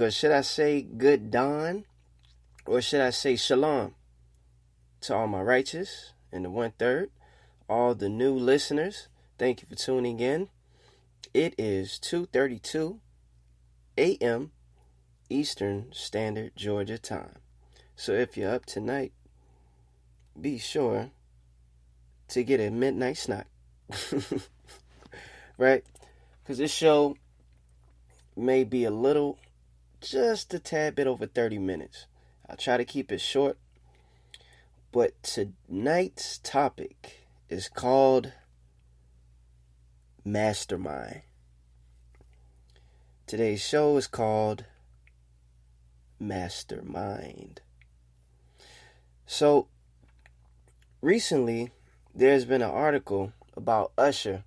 but should I say good dawn or should I say shalom to all my righteous and the 1/3, all the new listeners? Thank you for tuning in. It is 2:32 a.m. Eastern Standard Georgia time. So if you're up tonight, be sure to get a midnight snack. Right? Because this show may be just a tad bit over 30 minutes. I'll try to keep it short. But tonight's topic is called Mastermind. Today's show is called Mastermind. So, recently, there's been an article about Usher,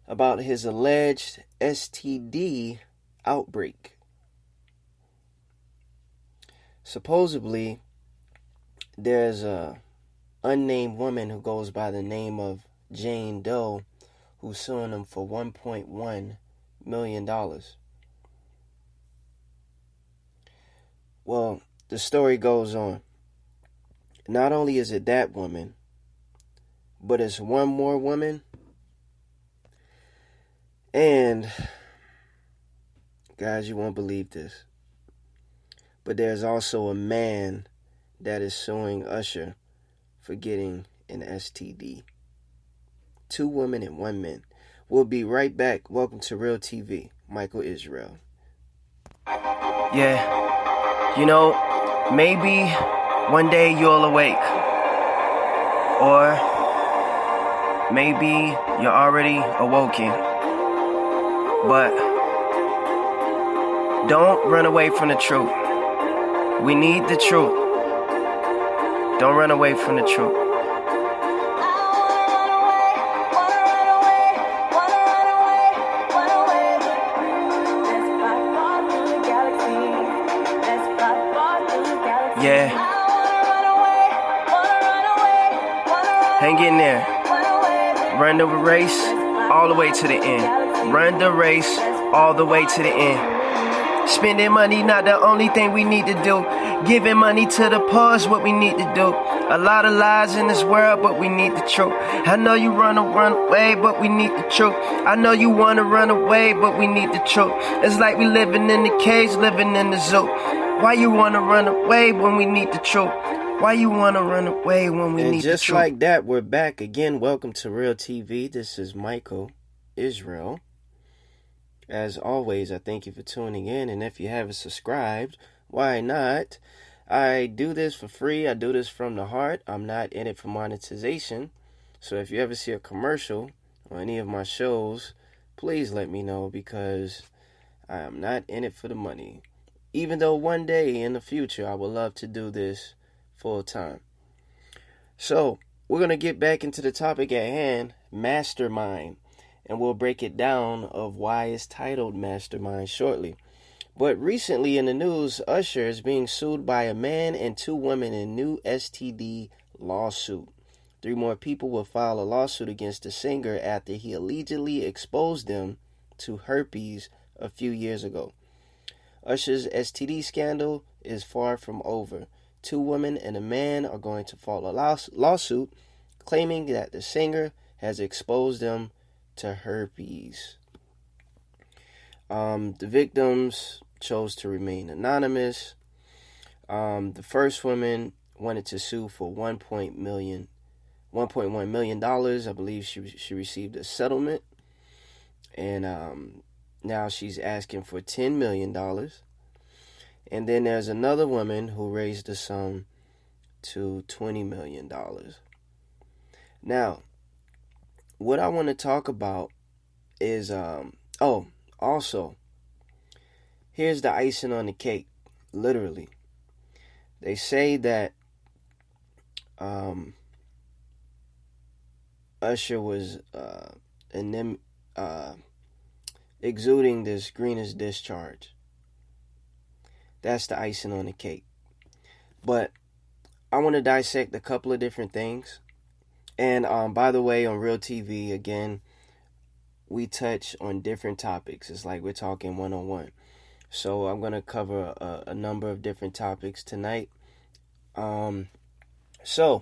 about his alleged STD outbreak. Supposedly, there's a unnamed woman who goes by the name of Jane Doe who's suing him for $1.1 million. Well, the story goes on. Not only is it that woman, but it's one more woman. And, guys, you won't believe this, but there's also a man that is suing Usher for getting an STD. 2 women and 1 man. We'll be right back. Welcome to Real TV. Michael Isreal. Yeah, maybe one day you'll awake. Or maybe you're already awoken. But don't run away from the truth. We need the truth. Don't run away from the truth. Yeah. Hang in there. Run the race all the way to the end. Run the race all the way to the end. Spending money not the only thing we need to do. Giving money to the poor is what we need to do. A lot of lies in this world, but we need the truth. I know you run away, but we need the truth. I know you want to run away, but we need the truth. It's like we living in the cage, living in the zoo. Why you want to run away when we need the truth? Why you want to run away when we need the truth? And just like that, we're back again. Welcome to Real TV. This is Michael Isreal. As always, I thank you for tuning in. And if you haven't subscribed, why not? I do this for free. I do this from the heart. I'm not in it for monetization. So if you ever see a commercial on any of my shows, please let me know, because I am not in it for the money. Even though one day in the future I would love to do this full time. So we're going to get back into the topic at hand, Mastermind. And we'll break it down of why it's titled Mastermind shortly. But recently in the news, Usher is being sued by a man and 2 women in new STD lawsuit. 3 more people will file a lawsuit against the singer after he allegedly exposed them to herpes a few years ago. Usher's STD scandal is far from over. 2 women and a man are going to file a lawsuit claiming that the singer has exposed them to herpes. The victims chose to remain anonymous. The first woman wanted to sue for $1.1 million. I believe she received a settlement. And now she's asking for $10 million. And then there's another woman who raised the sum to $20 million. Now, what I want to talk about is, also, here's the icing on the cake, literally. They say that Usher was exuding this greenish discharge. That's the icing on the cake. But I want to dissect a couple of different things. And by the way, on Real TV, again, we touch on different topics. It's like we're talking one-on-one. So I'm going to cover a number of different topics tonight. So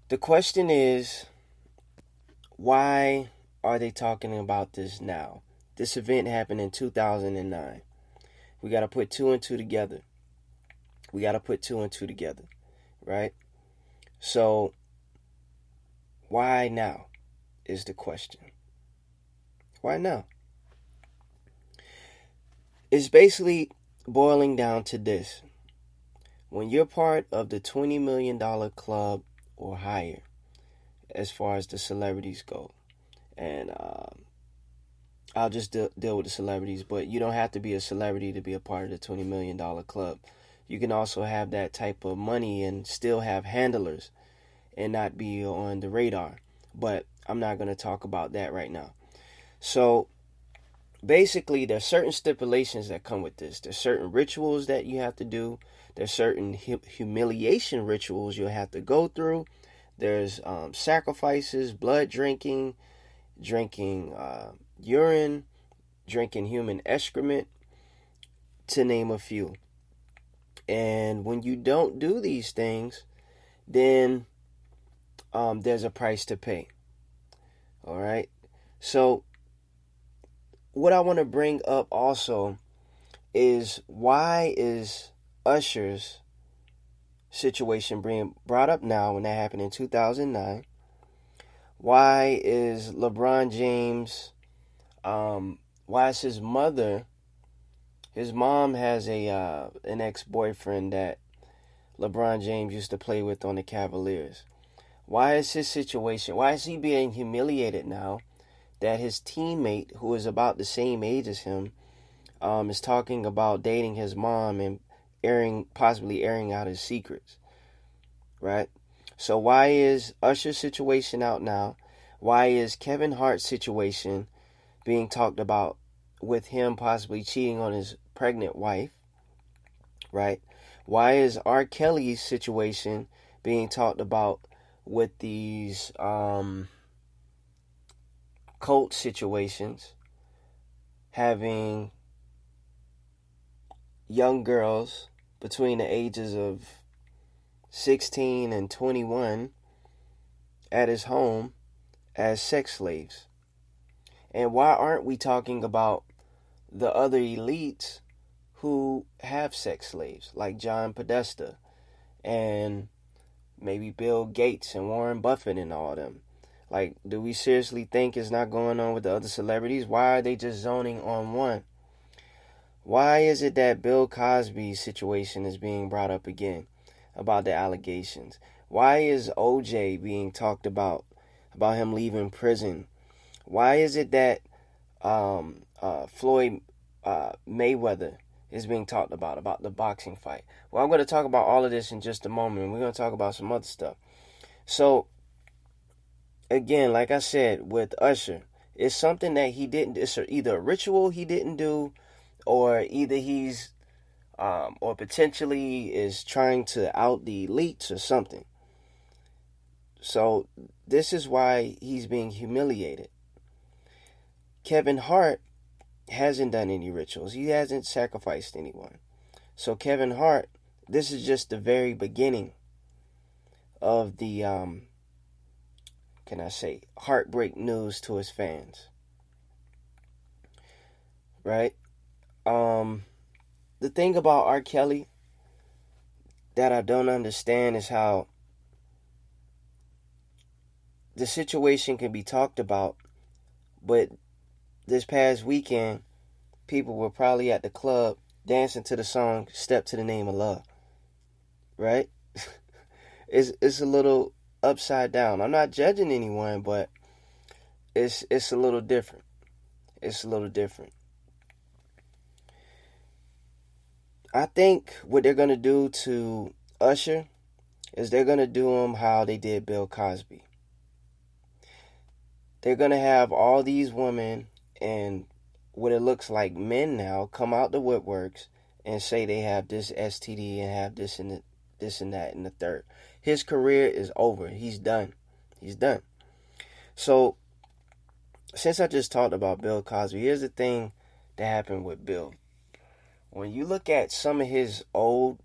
the question is, why are they talking about this now? This event happened in 2009. We got to put two and two together. Right? So why now is the question. Why now? It's basically boiling down to this. When you're part of the $20 million club or higher, as far as the celebrities go, and I'll just deal with the celebrities, but you don't have to be a celebrity to be a part of the $20 million club. You can also have that type of money and still have handlers and not be on the radar. But I'm not going to talk about that right now. So basically, there's certain stipulations that come with this. There's certain rituals that you have to do. There's certain humiliation rituals you'll have to go through. There's sacrifices, blood drinking urine, drinking human excrement, to name a few. And when you don't do these things, then there's a price to pay. All right. So what I want to bring up also is, why is Usher's situation being brought up now when that happened in 2009? Why is LeBron James, why is his mom has an ex-boyfriend that LeBron James used to play with on the Cavaliers? Why is his situation, why is he being humiliated now that his teammate, who is about the same age as him, is talking about dating his mom and possibly airing out his secrets, right? So why is Usher's situation out now? Why is Kevin Hart's situation being talked about, with him possibly cheating on his pregnant wife, right? Why is R. Kelly's situation being talked about with these cult situations, having young girls between the ages of 16 and 21 at his home as sex slaves? And why aren't we talking about the other elites who have sex slaves, like John Podesta and maybe Bill Gates and Warren Buffett and all them? Like, do we seriously think it's not going on with the other celebrities? Why are they just zoning on one? Why is it that Bill Cosby's situation is being brought up again about the allegations? Why is OJ being talked about him leaving prison? Why is it that Floyd Mayweather is being talked about the boxing fight? Well, I'm going to talk about all of this in just a moment, and we're going to talk about some other stuff. So, again, like I said, with Usher, it's something that he didn't, it's either a ritual he didn't do, or either he's, or potentially is trying to out the elites or something. So, this is why he's being humiliated. Kevin Hart hasn't done any rituals. He hasn't sacrificed anyone. So Kevin Hart, this is just the very beginning of the, heartbreak news to his fans. Right? The thing about R. Kelly that I don't understand is how the situation can be talked about, but this past weekend, people were probably at the club dancing to the song "Step to the Name of Love." Right? It's a little upside down. I'm not judging anyone, but it's a little different. It's a little different. I think what they're going to do to Usher is they're going to do him how they did Bill Cosby. They're going to have all these women and what it looks like men now come out the woodworks and say they have this STD and have this and that and the third. His career is over. He's done. So since I just talked about Bill Cosby, here's the thing that happened with Bill. When you look at some of his old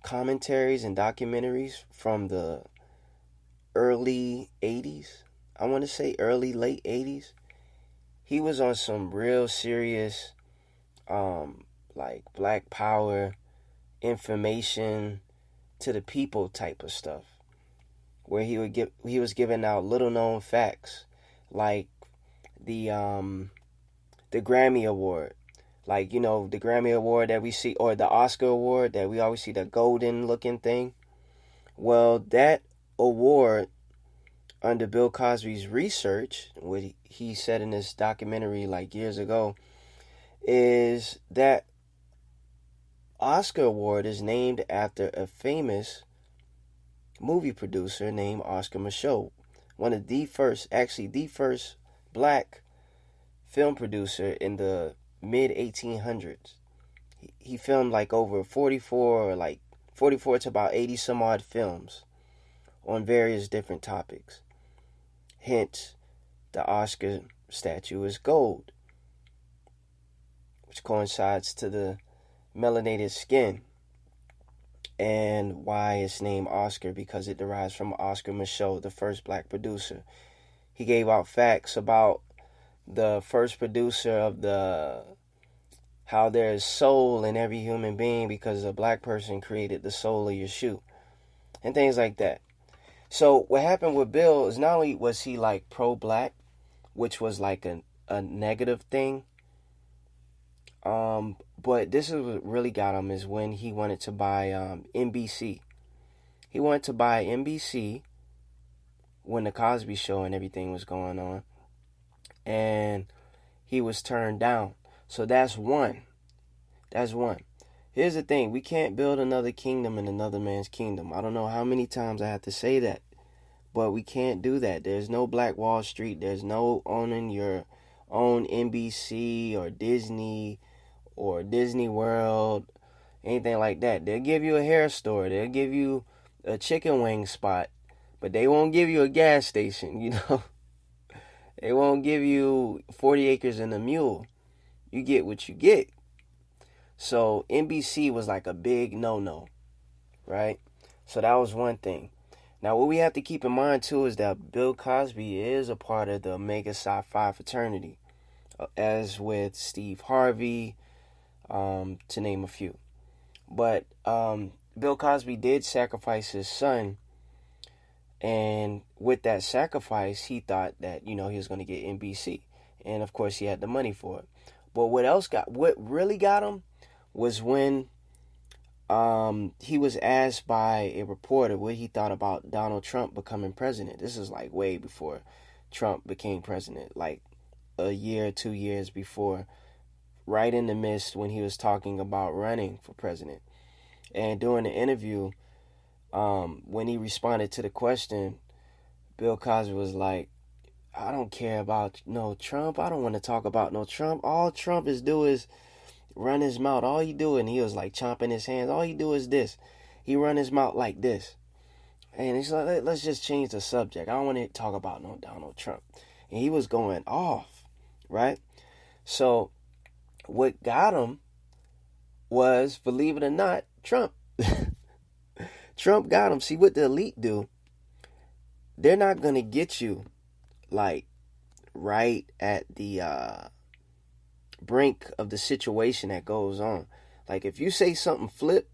commentaries and documentaries from the early 80s, I want to say late 80s, he was on some real serious, like Black Power, information to the people type of stuff, where he was giving out little known facts, like the Grammy Award. Like, the Grammy Award that we see, or the Oscar Award that we always see, the golden looking thing. Well, that award, under Bill Cosby's research, what he said in this documentary like years ago, is that Oscar Award is named after a famous movie producer named Oscar Micheaux, one of the first black film producer in the mid 1800s. He filmed like over 44 to about 80 some odd films on various different topics. Hence, the Oscar statue is gold, which coincides to the melanated skin, and why it's named Oscar, because it derives from Oscar Micheaux, the first black producer. He gave out facts about the first producer of how there is soul in every human being because a black person created the sole of your shoe, and things like that. So what happened with Bill is, not only was he like pro-black, which was like a negative thing, but this is what really got him, is when he wanted to buy NBC. He wanted to buy NBC when the Cosby Show and everything was going on, and he was turned down. So that's one. Here's the thing. We can't build another kingdom in another man's kingdom. I don't know how many times I have to say that, but we can't do that. There's no Black Wall Street. There's no owning your own NBC or Disney or Disney World, anything like that. They'll give you a hair store. They'll give you a chicken wing spot, but they won't give you a gas station, They won't give you 40 acres and a mule. You get what you get. So NBC was like a big no-no, right? So that was one thing. Now, what we have to keep in mind, too, is that Bill Cosby is a part of the Omega Psi Phi fraternity, as with Steve Harvey, to name a few. But Bill Cosby did sacrifice his son, and with that sacrifice, he thought that, he was going to get NBC. And, of course, he had the money for it. But what really got him was when he was asked by a reporter what he thought about Donald Trump becoming president. This is like way before Trump became president, like a year, 2 years before, right in the midst when he was talking about running for president. And during the interview, when he responded to the question, Bill Cosby was like, I don't care about no Trump. I don't want to talk about no Trump. All Trump is do is run his mouth. All he do, and he was like chomping his hands. All he do is this. He run his mouth like this. And he's like, let's just change the subject. I don't want to talk about no Donald Trump. And he was going off, right? So what got him was, believe it or not, Trump. Trump got him. See, what the elite do, they're not going to get you like right at the brink of the situation that goes on. Like, if you say something flip,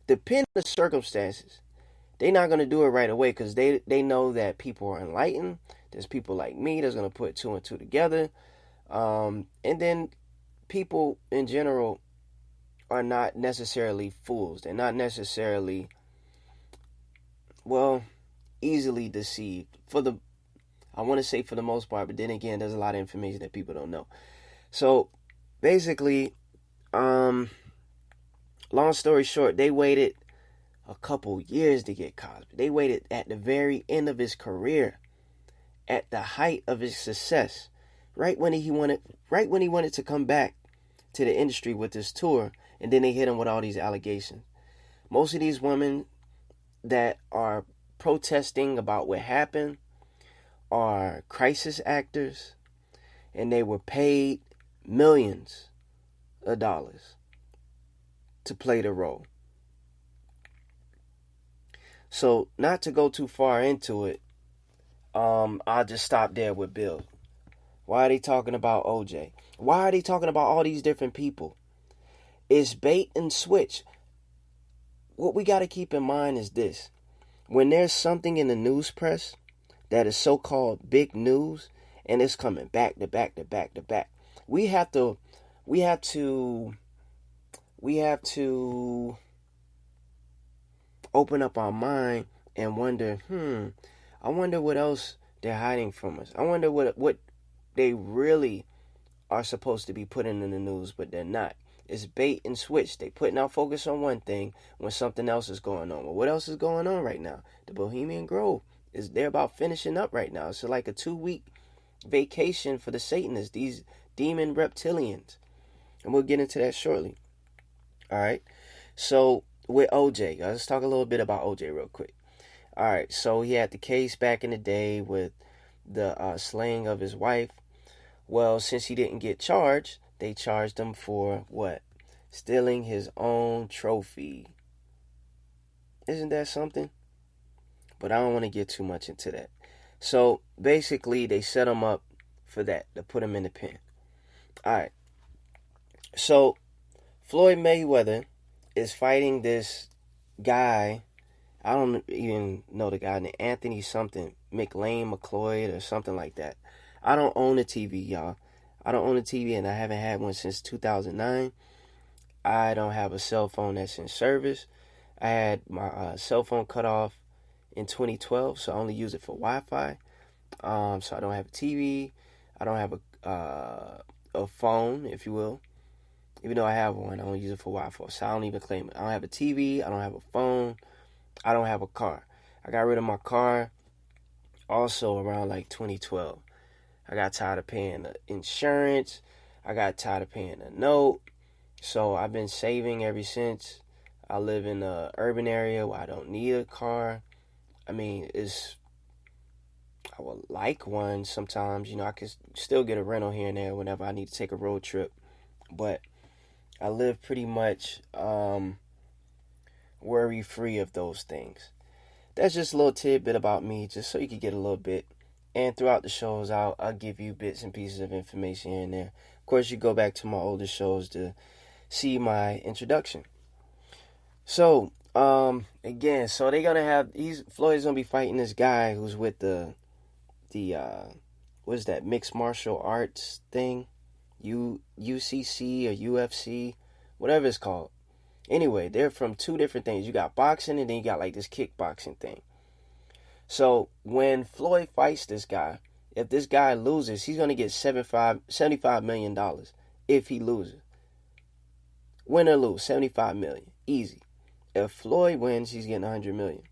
depending on the circumstances, they're not going to do it right away, because they know that people are enlightened. There's people like me that's going to put two and two together. And then people in general are not necessarily fools. They're not necessarily, easily deceived. I want to say for the most part, but then again, there's a lot of information that people don't know. So basically, long story short, they waited a couple years to get Cosby. They waited at the very end of his career, at the height of his success, right when he wanted to come back to the industry with this tour, and then they hit him with all these allegations. Most of these women that are protesting about what happened are crisis actors, and they were paid millions of dollars to play the role. So, not to go too far into it, I'll just stop there with Bill. Why are they talking about OJ? Why are they talking about all these different people? It's bait and switch. What we got to keep in mind is this. When there's something in the news press that is so-called big news, and it's coming back to back to back to back, we have to open up our mind and wonder, I wonder what else they're hiding from us. I wonder what they really are supposed to be putting in the news, but they're not. It's bait and switch. They putting our focus on one thing when something else is going on. Well, what else is going on right now? The Bohemian Grove they're about finishing up right now. It's like a 2-week vacation for the Satanists, these demon reptilians. And we'll get into that shortly. All right. So with OJ, let's talk a little bit about OJ real quick. All right. So he had the case back in the day with the slaying of his wife. Well, since he didn't get charged, they charged him for what? Stealing his own trophy. Isn't that something? But I don't want to get too much into that. So basically, they set him up for that, to put him in the pen. All right. So Floyd Mayweather is fighting this guy. I don't even know the guy named Anthony something, McLeod or something like that. I don't own a TV, y'all. I don't own a TV, and I haven't had one since 2009. I don't have a cell phone that's in service. I had my cell phone cut off in 2012, so I only use it for Wi-Fi. So I don't have a TV. I don't have a phone, if you will. Even though I have one, I don't use it for Wi-Fi, so I don't even claim it. I don't have a TV. I don't have a phone. I don't have a car. I got rid of my car also around like 2012. I got tired of paying the insurance. I got tired of paying the note. So I've been saving ever since. I live in an urban area where I don't need a car. I mean, I would like one sometimes. You know, I can still get a rental here and there whenever I need to take a road trip. But I live pretty much worry-free of those things. That's just a little tidbit about me, just so you can get a little bit. And throughout the shows, I'll give you bits and pieces of information here and there. Of course, you go back to my older shows to see my introduction. So, again, so they're going to have, Floyd's going to be fighting this guy who's with the what is that, mixed martial arts thing? UCC or UFC, whatever it's called. Anyway, they're from two different things. You got boxing, and then you got like this kickboxing thing. So when Floyd fights this guy, if this guy loses, he's going to get $75 million if he loses. Win or lose, $75 million. Easy. If Floyd wins, he's getting $100 million.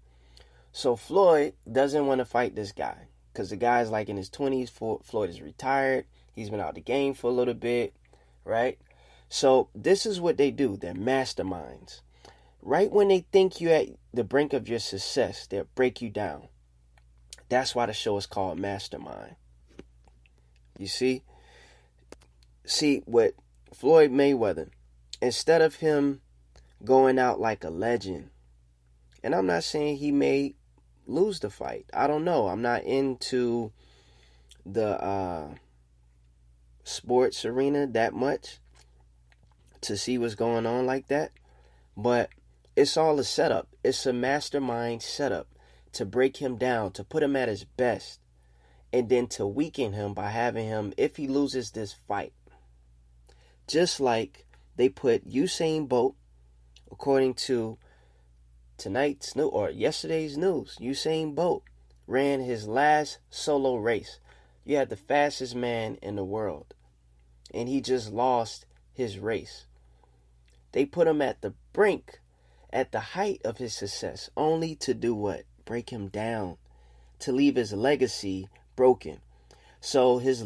So Floyd doesn't want to fight this guy because the guy's like in his 20s. Floyd is retired. He's been out of the game for a little bit, right? So this is what they do. They're masterminds. Right when they think you're at the brink of your success, they'll break you down. That's why the show is called Mastermind. You see? See, with Floyd Mayweather, instead of him going out like a legend, and I'm not saying he may lose the fight. I don't know. I'm not into the sports arena that much to see what's going on like that. But it's all a setup. It's a mastermind setup to break him down, to put him at his best, and then to weaken him by having him, if he loses this fight. Just like they put Usain Bolt, according to tonight's news or yesterday's news, Usain Bolt ran his last solo race. You had the fastest man in the world, and he just lost his race. They put him at the brink, at the height of his success, only to do what? Break him down, to leave his legacy broken. So his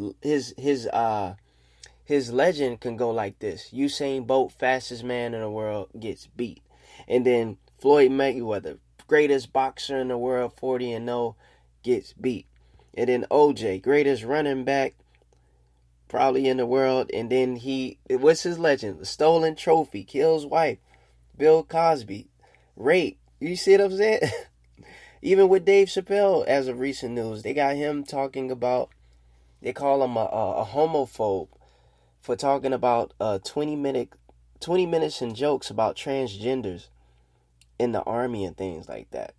legend can go like this: Usain Bolt, fastest man in the world, gets beat. And then Floyd Mayweather, greatest boxer in the world, 40-0, gets beat. And then OJ, greatest running back, probably in the world. And then what's his legend? The stolen trophy, kills wife, Bill Cosby, rape. You see what I'm saying? Even with Dave Chappelle, as of recent news, they got him talking about, they call him a homophobe for talking about 20 minutes and jokes about transgenders in the army and things like that.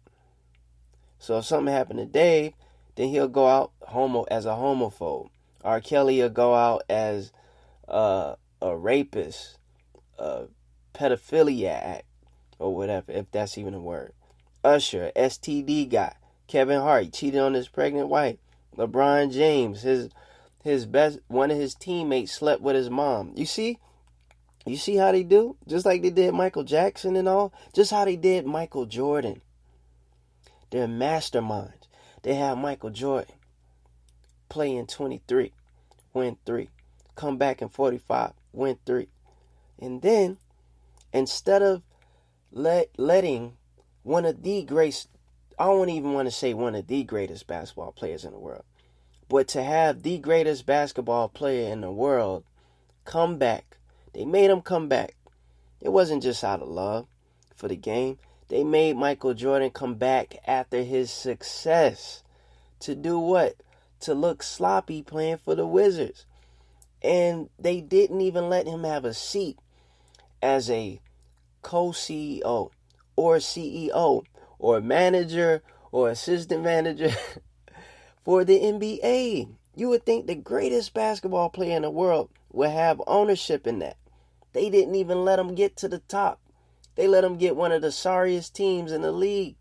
So if something happened to Dave, then he'll go out as a homophobe. R. Kelly will go out as a rapist, a pedophiliac, or whatever, if that's even a word. Usher, STD guy. Kevin Hart cheated on his pregnant wife. LeBron James, one of his teammates slept with his mom. You see how they do? Just like they did Michael Jackson and all. Just how they did Michael Jordan. They're masterminds. They have Michael Jordan play in 23, win 3. Come back in 45, win 3. And then, instead of letting one of the greatest, I don't even want to say one of the greatest basketball players in the world, but to have the greatest basketball player in the world come back. They made him come back. It wasn't just out of love for the game. They made Michael Jordan come back after his success. To do what? To look sloppy playing for the Wizards. And they didn't even let him have a seat as a co-CEO or CEO or manager or assistant manager for the NBA. You would think the greatest basketball player in the world would have ownership in that. They didn't even let him get to the top. They let him get one of the sorriest teams in the league.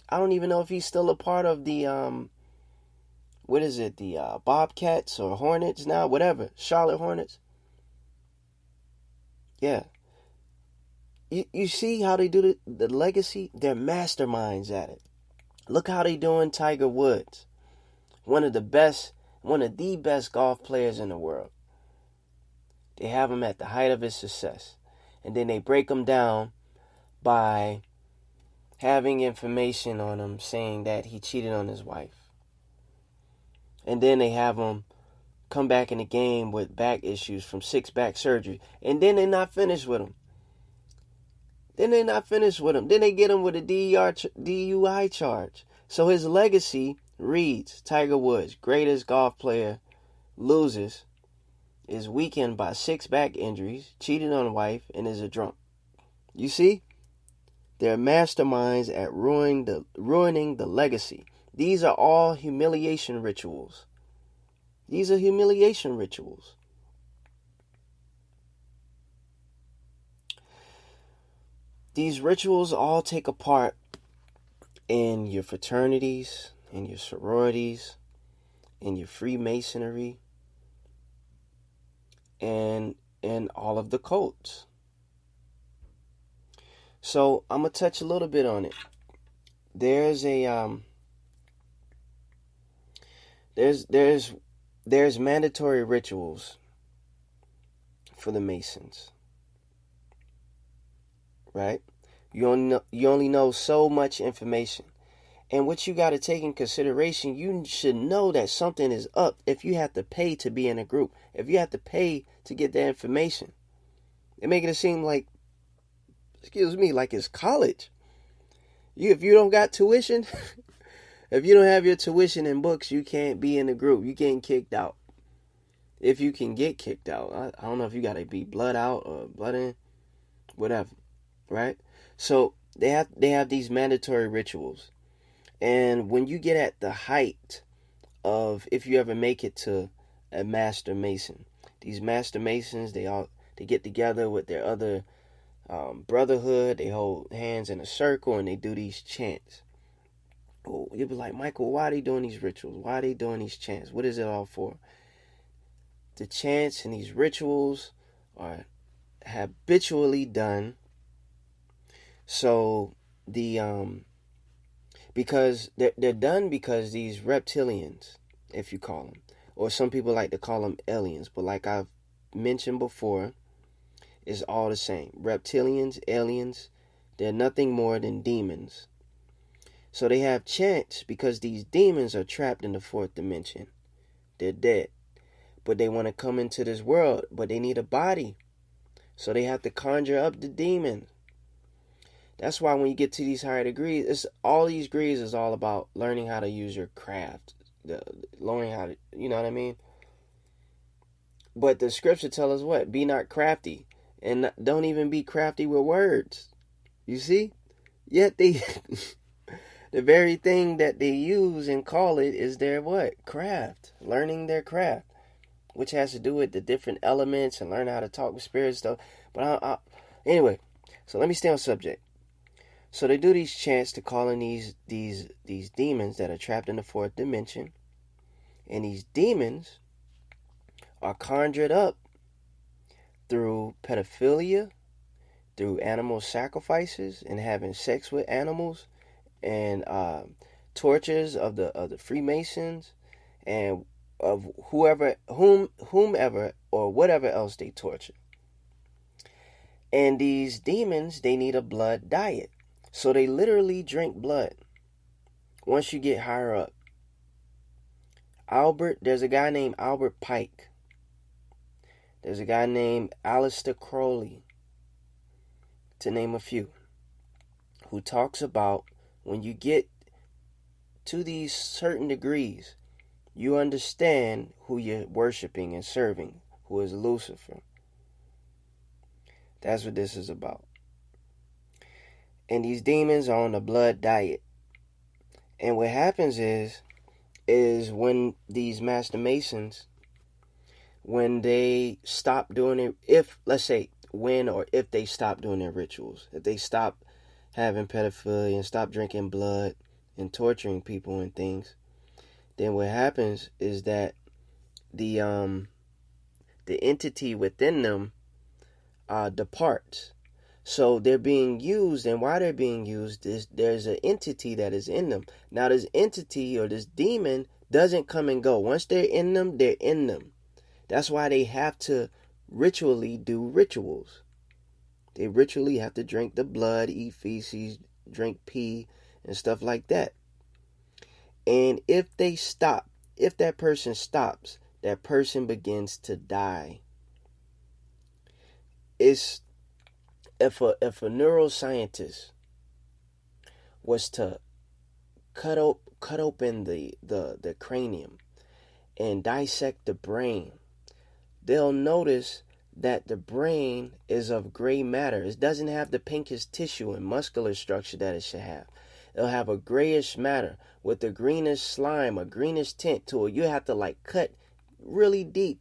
I don't even know if he's still a part of the, the Bobcats or Hornets now, whatever. Charlotte Hornets. Yeah. You see how they do the legacy? They're masterminds at it. Look how they doing Tiger Woods. One of the best golf players in the world. They have him at the height of his success. And then they break him down by having information on him saying that he cheated on his wife. And then they have him come back in the game with back issues from 6 back surgery. And then they're not finished with him. Then they get him with a DUI charge. So his legacy reads, Tiger Woods, greatest golf player, loses, is weakened by 6 back injuries, cheated on a wife, and is a drunk. You see? They're masterminds at ruining the legacy. These are all humiliation rituals. These rituals all take a part in your fraternities, in your sororities, in your Freemasonry, and in all of the cults. So I'm gonna touch a little bit on it. There's mandatory rituals for the Masons, right? You only know so much information, and what you got to take in consideration, you should know that something is up if you have to pay to be in a group, if you have to pay to get that information. They're making it seem like, like it's college. If you don't got tuition, if you don't have your tuition and books, you can't be in the group. You getting kicked out. If you can get kicked out, I don't know if you got to be blood out or blood in, whatever, right? So they have these mandatory rituals, and when you get at the height of, if you ever make it to a Master Mason, these Master Masons, they get together with their other brotherhood. They hold hands in a circle and they do these chants. Oh, you'll be like, Michael, why are they doing these rituals? Why are they doing these chants? What is it all for? The chants and these rituals are habitually done. So because they're done because these reptilians, if you call them, or some people like to call them aliens, but like I've mentioned before, it's all the same. Reptilians, aliens, they're nothing more than demons. So they have chants because these demons are trapped in the 4th dimension. They're dead. but they want to come into this world, but they need a body. So they have to conjure up the demon. That's why when you get to these higher degrees, all these degrees is all about learning how to use your craft. Learning how to, you know what I mean? But the scripture tells us what? Be not crafty. And don't even be crafty with words. You see? Yet they, the very thing that they use and call it is their what? Craft. Learning their craft. Which has to do with the different elements and learn how to talk with spirit stuff. But anyway, so let me stay on subject. So they do these chants to call in these demons that are trapped in the fourth dimension. And these demons are conjured up through pedophilia, through animal sacrifices and having sex with animals, and tortures of the Freemasons, and of whomever or whatever else they torture. And these demons, they need a blood diet. So they literally drink blood once you get higher up. There's a guy named Albert Pike. There's a guy named Aleister Crowley, to name a few, who talks about when you get to these certain degrees, you understand who you're worshiping and serving, who is Lucifer. That's what this is about. And these demons are on a blood diet. And what happens is when these Master Masons, when they stop doing it, if they stop doing their rituals, if they stop having pedophilia and stop drinking blood and torturing people and things, then what happens is that the entity within them departs. So they're being used, and while they're being used, there's an entity that is in them. Now this entity or this demon doesn't come and go. Once they're in them, they're in them. That's why they have to ritually do rituals. They ritually have to drink the blood, eat feces, drink pee, and stuff like that. And if that person stops, that person begins to die. If a neuroscientist was to cut open the cranium and dissect the brain, they'll notice that the brain is of gray matter. It doesn't have the pinkish tissue and muscular structure that it should have. It'll have a grayish matter with a greenish slime, a greenish tint to it. You have to cut really deep,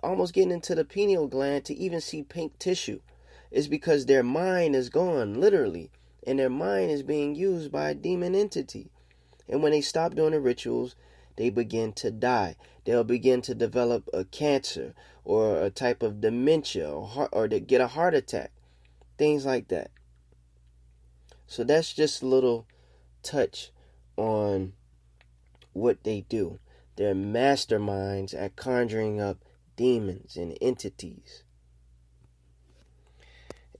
almost getting into the pineal gland to even see pink tissue. It's because their mind is gone, literally, and their mind is being used by a demon entity. And when they stop doing the rituals, they begin to die. They'll begin to develop a cancer or a type of dementia or to get a heart attack, things like that. So that's just a little touch on what they do. They're masterminds at conjuring up demons and entities.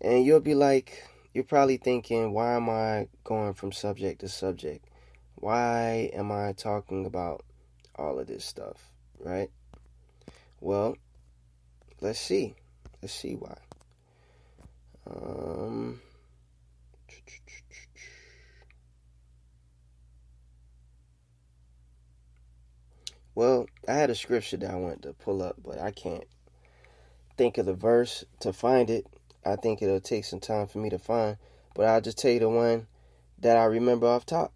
And you're probably thinking, why am I going from subject to subject? Why am I talking about all of this stuff, right? Well, let's see. Let's see why. Well, I had a scripture that I wanted to pull up, but I can't think of the verse to find it. I think it'll take some time for me to find, but I'll just tell you the one that I remember off top.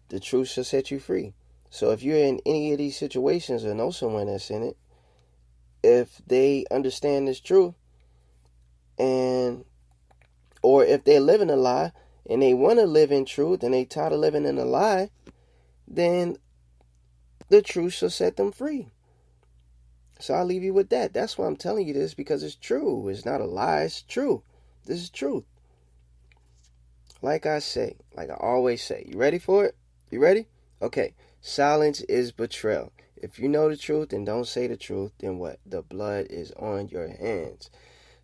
The truth shall set you free. So if you're in any of these situations or know someone that's in it, if they understand this truth, or if they're living a lie and they want to live in truth and they tired of living in a lie, then the truth shall set them free. So I'll leave you with that. That's why I'm telling you this, because it's true. It's not a lie. It's true. This is truth. Like I always say. You ready for it? You ready? Okay. Silence is betrayal. If you know the truth and don't say the truth, then what? The blood is on your hands.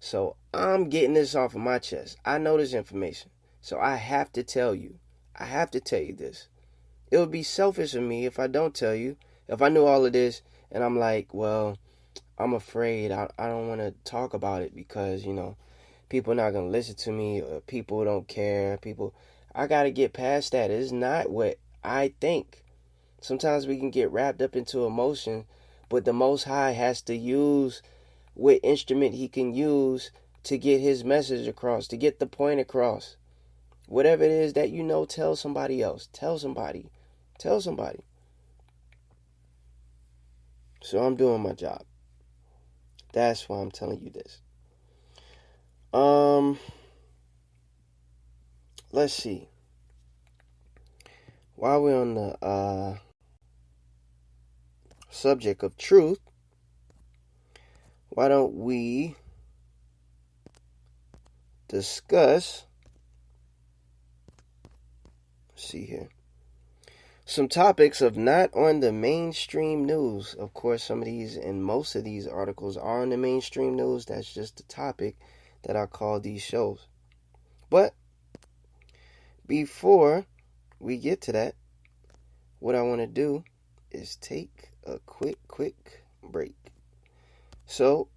So I'm getting this off of my chest. I know this information. So I have to tell you. I have to tell you this. It would be selfish of me if I don't tell you. If I knew all of this And I'm like, well, I'm afraid. I don't want to talk about it because, people are not going to listen to me. Or people don't care. I got to get past that. It's not what I think. Sometimes we can get wrapped up into emotion, but the Most High has to use what instrument he can use to get his message across, to get the point across. Whatever it is that tell somebody else. Tell somebody. Tell somebody. So I'm doing my job. That's why I'm telling you this. Let's see. While we're on the subject of truth, why don't we discuss, let's see here, some topics of not on the mainstream news. Of course, some of these and most of these articles are on the mainstream news. That's just the topic that I call these shows. But before we get to that, what I want to do is take a quick break. So,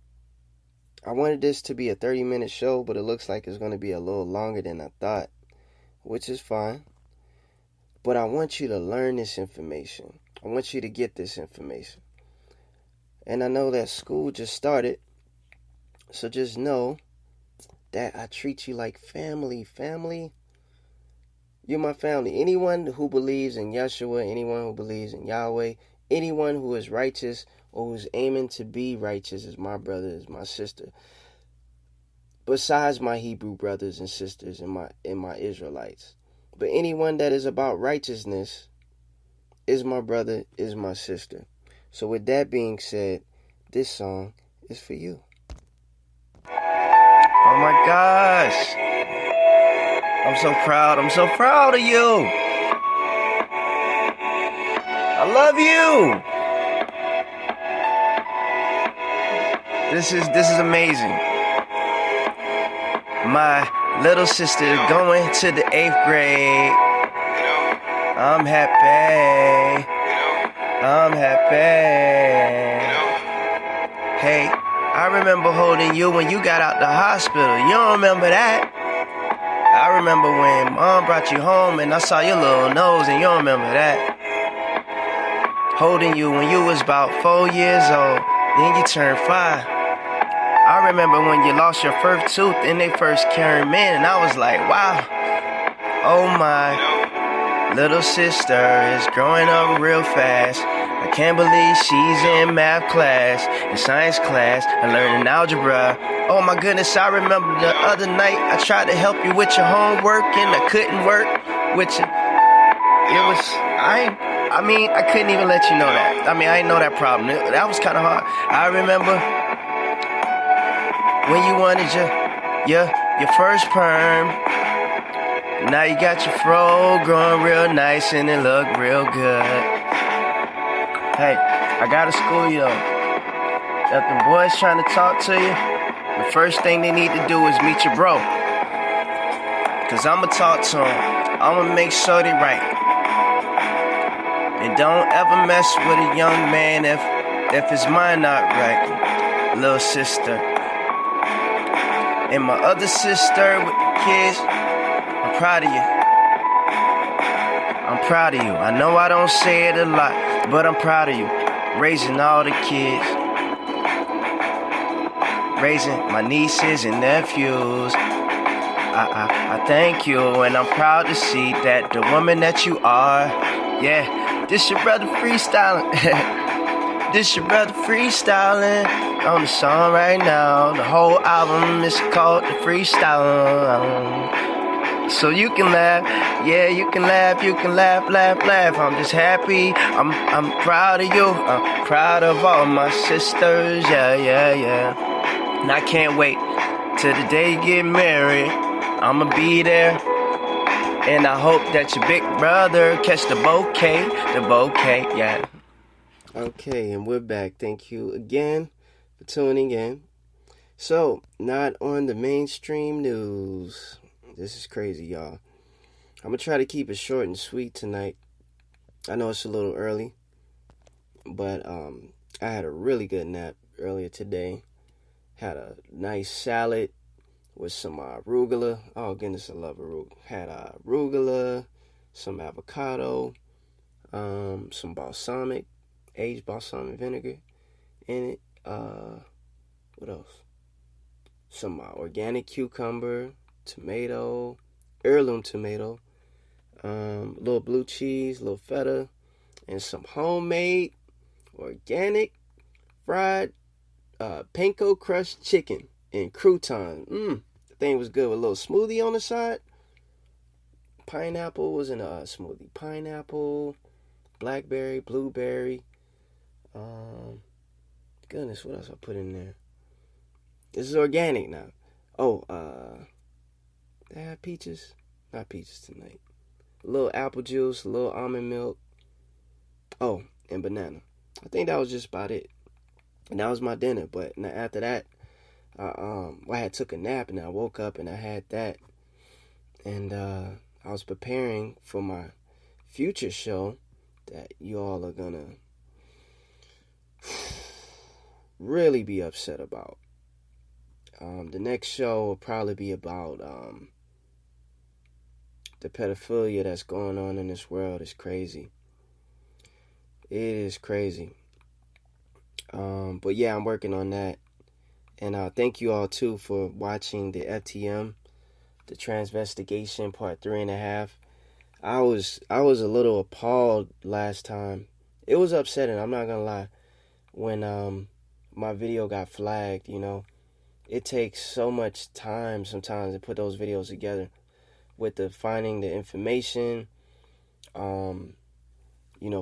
I wanted this to be a 30-minute show, but it looks like it's going to be a little longer than I thought, which is fine. But I want you to learn this information. I want you to get this information. And I know that school just started, so just know that I treat you like family. Family, you're my family. Anyone who believes in Yeshua, anyone who believes in Yahweh, anyone who is righteous or who's aiming to be righteous is my brother, is my sister. Besides my Hebrew brothers and sisters and my Israelites. But anyone that is about righteousness is my brother, is my sister. So with that being said, this song is for you. Oh my gosh. I'm so proud. I'm so proud of you. I love you. This is amazing. My little sister going to the 8th grade. I'm happy. I'm happy. Hey, I remember holding you when you got out the hospital. You don't remember that? I remember when Mom brought you home and I saw your little nose and you don't remember that. Holding you when you was about 4 years old. Then you turned 5. I remember when you lost your first tooth and they first came in and I was like, wow. Oh my little sister is growing up real fast. I can't believe she's in math class, in science class, and learning algebra. Oh my goodness, I remember the other night I tried to help you with your homework and I couldn't work with you. I couldn't even let you know that. I didn't know that problem. That was kind of hard. I remember when you wanted your first perm. Now you got your fro growing real nice and it look real good. Hey, I gotta school you though. If the boys trying to talk to you, the first thing they need to do is meet your bro. Cause I'ma talk to him. I'ma make sure they right. And don't ever mess with a young man if his mind not right. Little sister. And my other sister with the kids, I'm proud of you. I'm proud of you. I know I don't say it a lot, but I'm proud of you. Raising all the kids. Raising my nieces and nephews. I thank you, and I'm proud to see that the woman that you are. Yeah, this your brother freestyling. This your brother freestyling on the song right now. The whole album is called The Freestyle. So you can laugh, yeah, you can laugh, laugh. I'm just happy, I'm proud of you. I'm proud of all my sisters, yeah. And I can't wait till the day you get married. I'ma be there. And I hope that your big brother catch the bouquet, yeah. Okay, and we're back. Thank you again for tuning in. So, not on the mainstream news. This is crazy, y'all. I'm going to try to keep it short and sweet tonight. I know it's a little early, but I had a really good nap earlier today. Had a nice salad with some arugula. Oh goodness, I love arugula. Had arugula, some avocado, some aged balsamic vinegar in it. What else? Some organic cucumber, tomato, heirloom tomato, little blue cheese, little feta, and some homemade organic fried panko crushed chicken and crouton. The thing was good with a little smoothie on the side. Pineapple was in a smoothie. Pineapple, blackberry, blueberry. Goodness, what else I put in there? This is organic now. Oh, they had peaches? Not peaches tonight. A little apple juice, a little almond milk. Oh, and banana. I think that was just about it. And that was my dinner. But after that, I had took a nap and I woke up and I had that. And I was preparing for my future show that you all are gonna really be upset about. The next show will probably be about the pedophilia that's going on in this world. Is crazy. It is crazy. But yeah, I'm working on that. And thank you all too for watching the FTM, the Transvestigation Part 3.5. I was a little appalled last time. It was upsetting, I'm not gonna lie. When my video got flagged, it takes so much time sometimes to put those videos together with finding the information,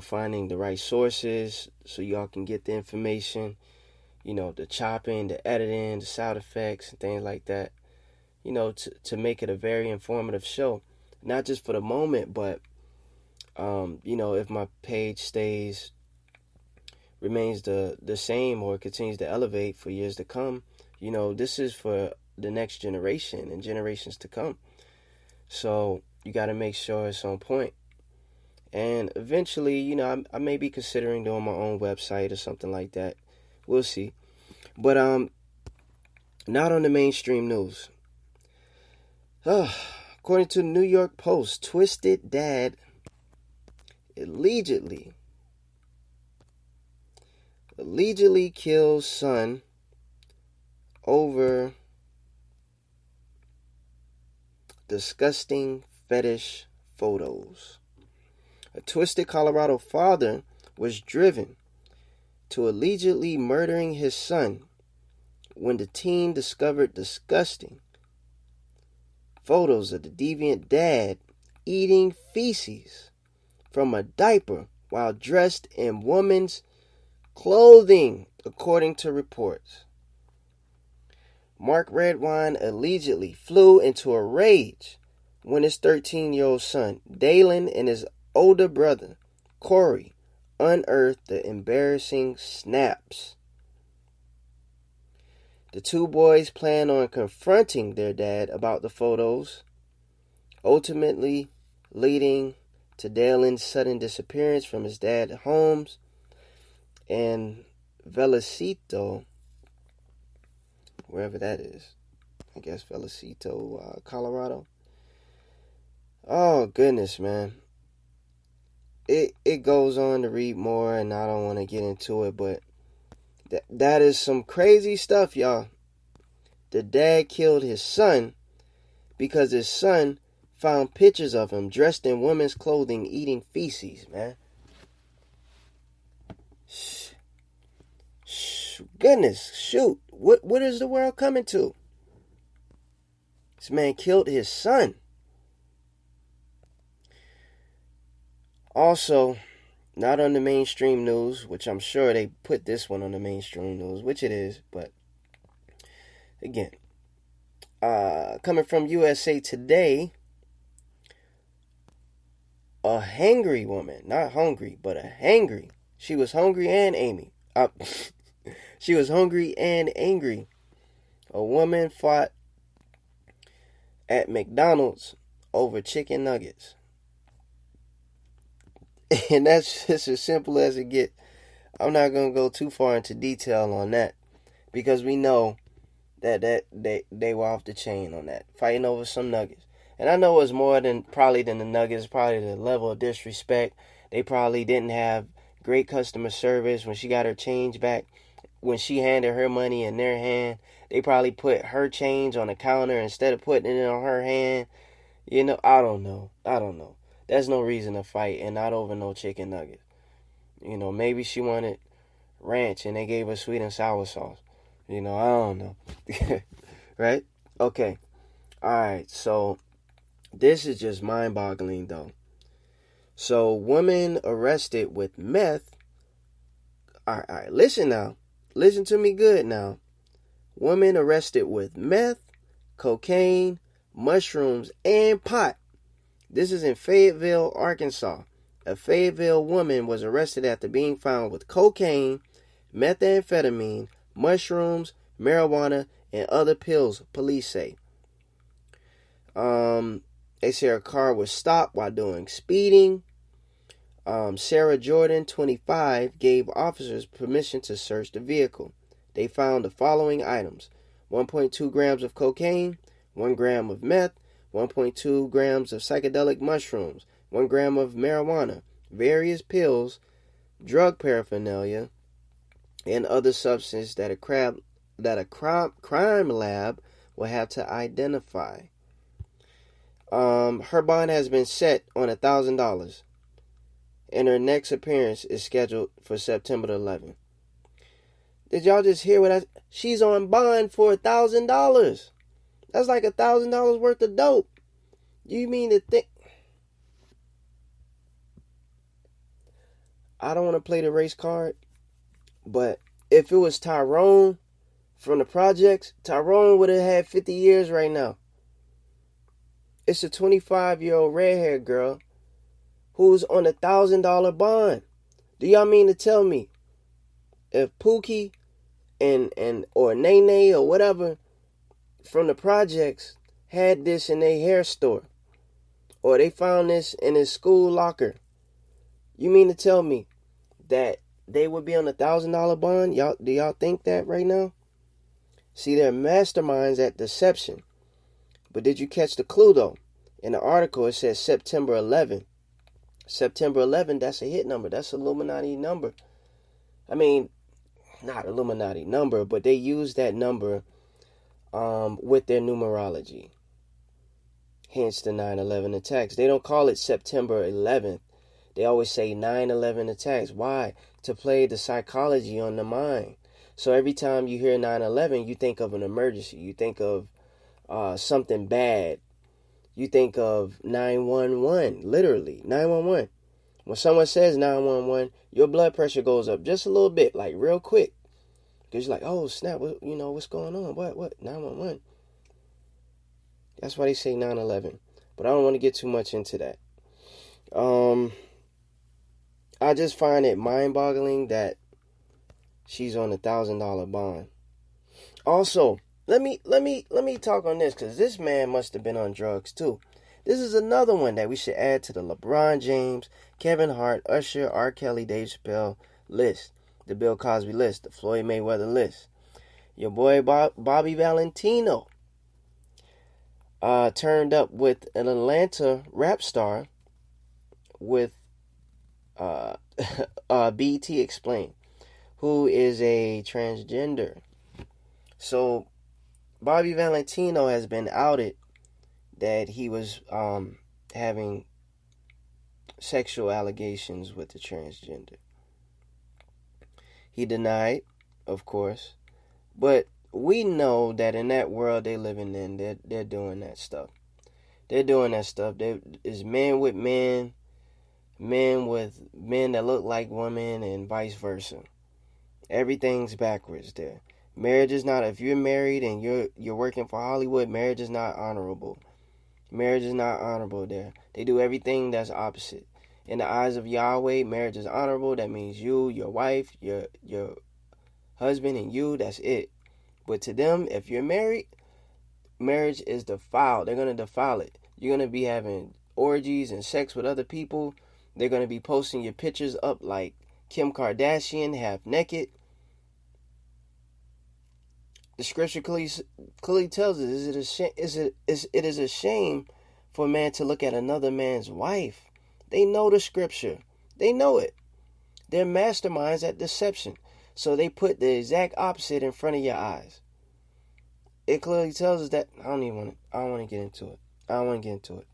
finding the right sources so y'all can get the information, the chopping, the editing, the sound effects and things like that, to make it a very informative show, not just for the moment, but if my page remains the same or continues to elevate for years to come, this is for the next generation and generations to come. So you got to make sure it's on point. And eventually, I may be considering doing my own website or something like that. We'll see. But not on the mainstream news. According to the New York Post, twisted dad allegedly kills son over disgusting fetish photos. A twisted Colorado father was driven to allegedly murdering his son when the teen discovered disgusting photos of the deviant dad eating feces from a diaper while dressed in woman's clothing, according to reports. Mark Redwine allegedly flew into a rage when his 13-year-old son, Dalen, and his older brother, Corey, unearthed the embarrassing snaps. The two boys plan on confronting their dad about the photos, ultimately leading to Dalen's sudden disappearance from his dad's homes in Velicito, wherever that is. I guess Velicito, Colorado. Oh, goodness, man. It goes on to read more, and I don't want to get into it, but that is some crazy stuff, y'all. The dad killed his son because his son found pictures of him dressed in women's clothing eating feces, man. Goodness, shoot. What is the world coming to? This man killed his son. Also, not on the mainstream news, which I'm sure they put this one on the mainstream news, which it is, but again, coming from USA Today, a hangry woman, not hungry, but a hangry. She was hungry and she was hungry and angry. A woman fought at McDonald's over chicken nuggets. And that's just as simple as it gets. I'm not gonna go too far into detail on that because we know that they were off the chain on that, fighting over some nuggets. And I know it was more than the nuggets, probably the level of disrespect. They probably didn't have great customer service when she got her change back. When she handed her money in their hand, they probably put her change on the counter instead of putting it on her hand. You know, I don't know. There's no reason to fight, and not over no chicken nugget. You know, maybe she wanted ranch and they gave her sweet and sour sauce. You know, I don't know. Right? Okay. Alright, so this is just mind-boggling though. So, woman arrested with meth. Alright, listen now. Listen to me good now. Woman arrested with meth, cocaine, mushrooms, and pot. This is in Fayetteville, Arkansas. A Fayetteville woman was arrested after being found with cocaine, methamphetamine, mushrooms, marijuana, and other pills, police say. They say her car was stopped while doing speeding. Sarah Jordan, 25, gave officers permission to search the vehicle. They found the following items: 1.2 grams of cocaine, 1 gram of meth, 1.2 grams of psychedelic mushrooms, 1 gram of marijuana, various pills, drug paraphernalia, and other substances that a crime lab will have to identify. Her bond has been set on $1,000, and her next appearance is scheduled for September 11th. Did y'all just hear what she's on bond for $1,000? That's like $1,000 worth of dope. You mean to think? I don't want to play the race card, but if it was Tyrone from the projects, Tyrone would have had 50 years right now. It's a 25-year-old red-haired girl who's on $1,000 bond. Do y'all mean to tell me if Pookie and or Nene or whatever from the projects had this in their hair store, or they found this in his school locker, you mean to tell me that they would be on $1,000 bond? Do y'all think that right now? See, they're masterminds at deception. But did you catch the clue though? In the article it says September 11th. September 11th, that's a hit number. That's Illuminati number. I mean, not Illuminati number, but they use that number with their numerology. Hence the 9/11 attacks. They don't call it September 11th. They always say 9/11 attacks. Why? To play the psychology on the mind. So every time you hear 9/11, you think of an emergency. You think of something bad. You think of 911, literally, 911. When someone says 911, your blood pressure goes up just a little bit, like real quick. Because you're like, oh, snap, what's going on? What? 911. That's why they say 9/11. But I don't want to get too much into that. I just find it mind-boggling that she's on $1,000 bond. Also, let me talk on this, because this man must have been on drugs too. This is another one that we should add to the LeBron James, Kevin Hart, Usher, R. Kelly, Dave Chappelle list, the Bill Cosby list, the Floyd Mayweather list. Your boy Bobby Valentino turned up with an Atlanta rap star with BT Explained, who is a transgender. So Bobby Valentino has been outed that he was having sexual allegations with the transgender. He denied, of course, but we know that in that world they're living in, they're doing that stuff. They're doing that stuff. There's men with men, men with men that look like women, and vice versa. Everything's backwards there. Marriage is not, if you're married and you're working for Hollywood, marriage is not honorable. Marriage is not honorable there. They do everything that's opposite. In the eyes of Yahweh, marriage is honorable. That means you, your wife, your husband, and you, that's it. But to them, if you're married, marriage is defiled. They're going to defile it. You're going to be having orgies and sex with other people. They're going to be posting your pictures up like Kim Kardashian half naked. The scripture clearly tells us, it is a shame for a man to look at another man's wife. They know the scripture. They know it. They're masterminds at deception. So they put the exact opposite in front of your eyes. It clearly tells us that. I don't want to get into it.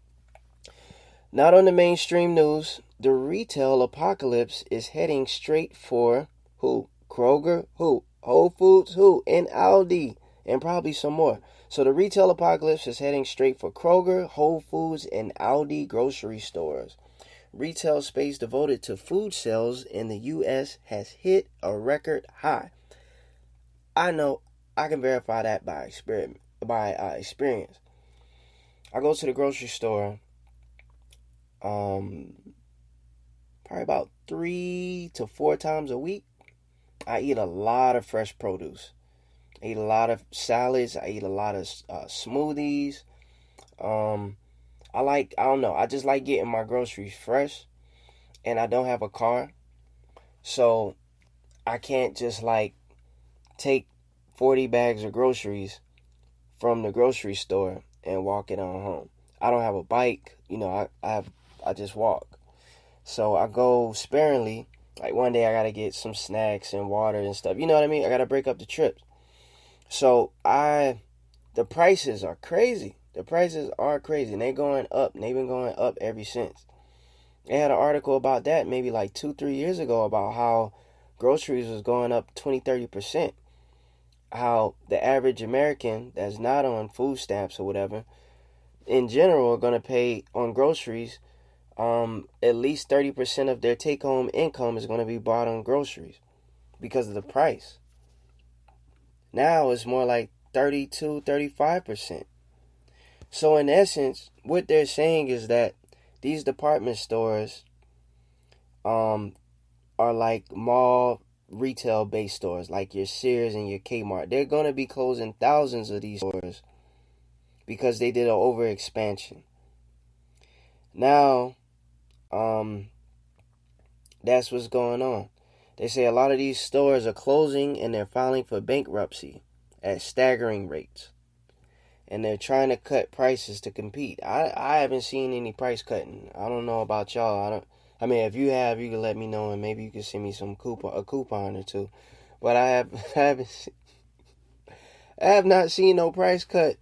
Not on the mainstream news. The retail apocalypse is heading straight for who? Kroger? Who? Whole Foods? Who? And Aldi. And probably some more. So the retail apocalypse is heading straight for Kroger, Whole Foods, and Aldi grocery stores. Retail space devoted to food sales in the U.S. has hit a record high. I know. I can verify that by experience. I go to the grocery store probably about 3 to 4 times a week. I eat a lot of fresh produce. I eat a lot of salads. I eat a lot of smoothies. I just like getting my groceries fresh, and I don't have a car, so I can't just take 40 bags of groceries from the grocery store and walk it on home. I don't have a bike, I just walk. So I go sparingly. Like one day I gotta get some snacks and water and stuff. You know what I mean? I gotta break up the trips. So the prices are crazy. The prices are crazy, and they're going up. And they've been going up ever since. They had an article about that maybe 2-3 years ago about how groceries was going up 20-30%. How the average American that's not on food stamps or whatever, in general, are going to pay on groceries. At least 30% of their take-home income is going to be bought on groceries because of the price. Now it's more like 32-35%. So in essence, what they're saying is that these department stores are like mall retail-based stores, like your Sears and your Kmart. They're going to be closing thousands of these stores because they did an overexpansion. Now, that's what's going on. They say a lot of these stores are closing and they're filing for bankruptcy at staggering rates. And they're trying to cut prices to compete. I haven't seen any price cutting. I don't know about y'all. If you have, you can let me know, and maybe you can send me a coupon or two. But I have not seen no price cut.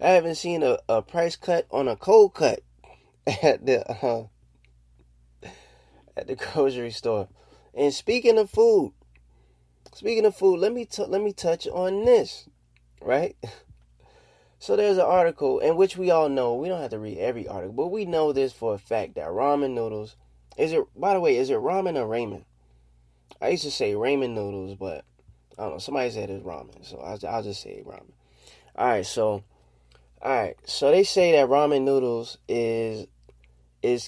I haven't seen a price cut on a cold cut at the grocery store. And speaking of food, let me touch on this, right? So there's an article in which we all know, we don't have to read every article, but we know this for a fact that ramen noodles, is it ramen or ramen? I used to say ramen noodles, but I don't know, somebody said it's ramen, so I'll just say ramen. Alright, so they say that ramen noodles is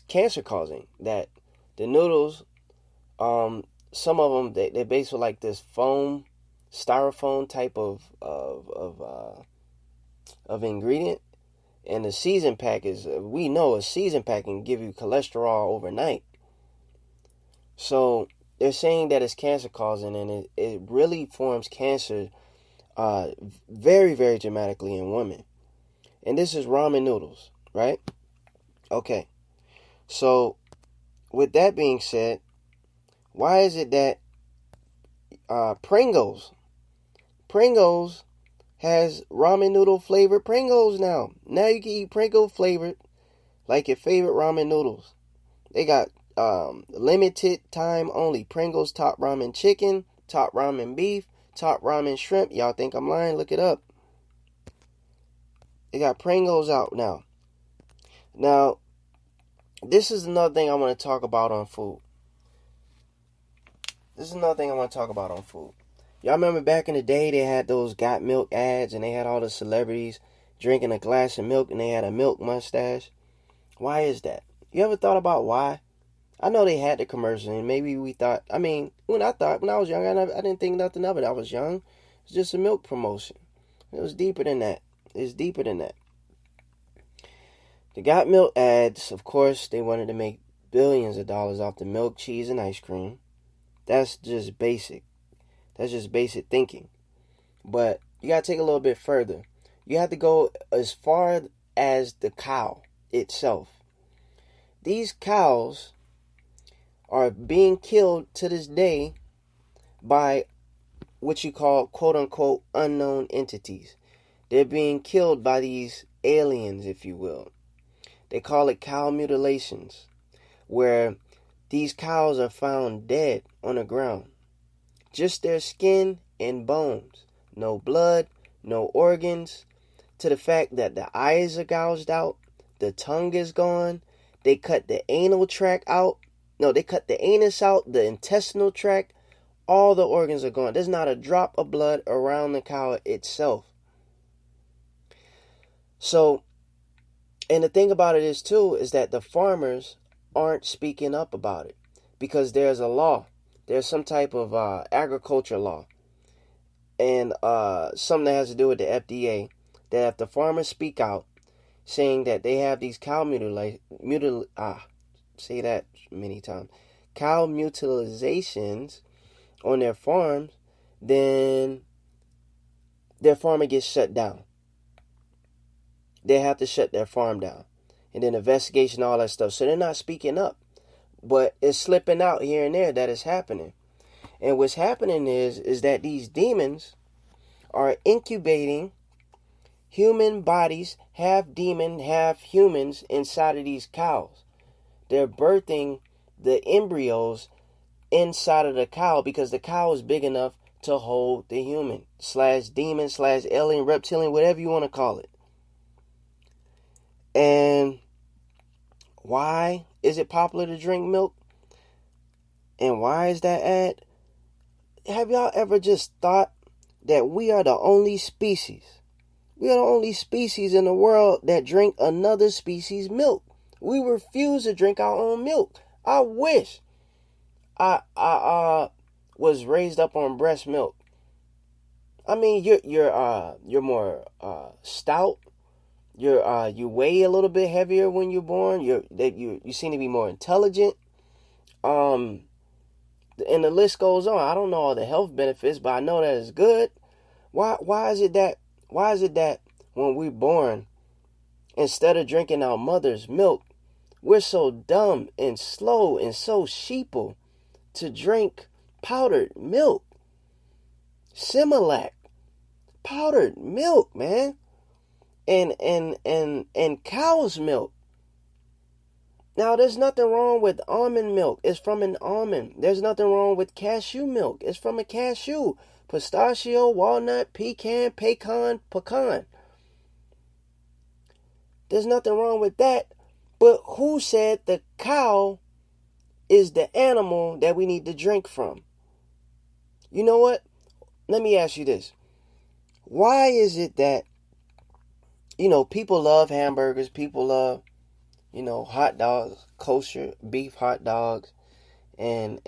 cancer causing, that the noodles, some of them, they're based with like this styrofoam type of ingredient, and the season pack is, we know a season pack can give you cholesterol overnight. So they're saying that it's cancer causing, and it really forms cancer very, very dramatically in women. And this is ramen noodles, right? Okay. So with that being said, why is it that Pringles has ramen noodle flavored Pringles now? Now you can eat Pringle flavored like your favorite ramen noodles. They got limited time only Pringles top ramen chicken, top ramen beef, top ramen shrimp. Y'all think I'm lying? Look it up. They got Pringles out now. Now, this is another thing I want to talk about on food. Y'all remember back in the day, they had those Got Milk ads, and they had all the celebrities drinking a glass of milk, and they had a milk mustache? Why is that? You ever thought about why? I know they had the commercial, and maybe we thought, when I was young, I didn't think nothing of it. I was young. It was just a milk promotion. It was deeper than that. The Got Milk ads, of course, they wanted to make billions of dollars off the milk, cheese, and ice cream. That's just basic. That's just basic thinking. But you got to take a little bit further. You have to go as far as the cow itself. These cows are being killed to this day by what you call quote-unquote unknown entities. They're being killed by these aliens, if you will. They call it cow mutilations, where these cows are found dead on the ground. Just their skin and bones. No blood, no organs. To the fact that the eyes are gouged out, the tongue is gone. They cut the anal tract out. No, they cut the anus out, the intestinal tract. All the organs are gone. There's not a drop of blood around the cow itself. So, and the thing about it is too, is that the farmers aren't speaking up about it. Because there's a law. There's some type of agriculture law. And something that has to do with the FDA. That if the farmers speak out, saying that they have these cow say that many times. Cow mutilations on their farms, then their farmer gets shut down. They have to shut their farm down. And then investigation, all that stuff. So they're not speaking up. But it's slipping out here and there that it's happening. And what's happening is that these demons are incubating human bodies, half demon, half humans, inside of these cows. They're birthing the embryos inside of the cow because the cow is big enough to hold the human / demon / alien, reptilian, whatever you want to call it. And why is it popular to drink milk? And why is that at? Have y'all ever just thought that we are the only species? We are the only species in the world that drink another species' milk. We refuse to drink our own milk. I wish I was raised up on breast milk. I mean, you're more stout. You weigh a little bit heavier when you're born. You seem to be more intelligent. And the list goes on. I don't know all the health benefits, but I know that it's good. Why is it that when we're born, instead of drinking our mother's milk, we're so dumb and slow and so sheeple to drink powdered milk? Similac. Powdered milk, man. And cow's milk. Now, there's nothing wrong with almond milk. It's from an almond. There's nothing wrong with cashew milk. It's from a cashew. Pistachio, walnut, pecan. There's nothing wrong with that. But who said the cow is the animal that we need to drink from? You know what? Let me ask you this. Why is it that, people love hamburgers, people love, hot dogs, kosher beef hot dogs, and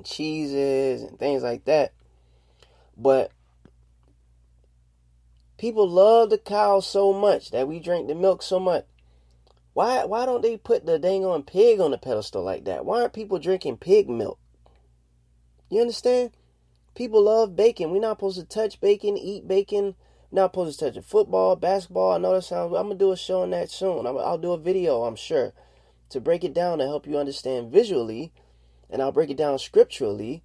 cheeses and things like that. But people love the cow so much that we drink the milk so much. Why don't they put the dang on pig on the pedestal like that? Why aren't people drinking pig milk? You understand? People love bacon. We're not supposed to touch bacon, eat bacon. We're not supposed to touch a football, basketball. I know that sounds... I'm going to do a show on that soon. I'll do a video, I'm sure, to break it down to help you understand visually. And I'll break it down scripturally,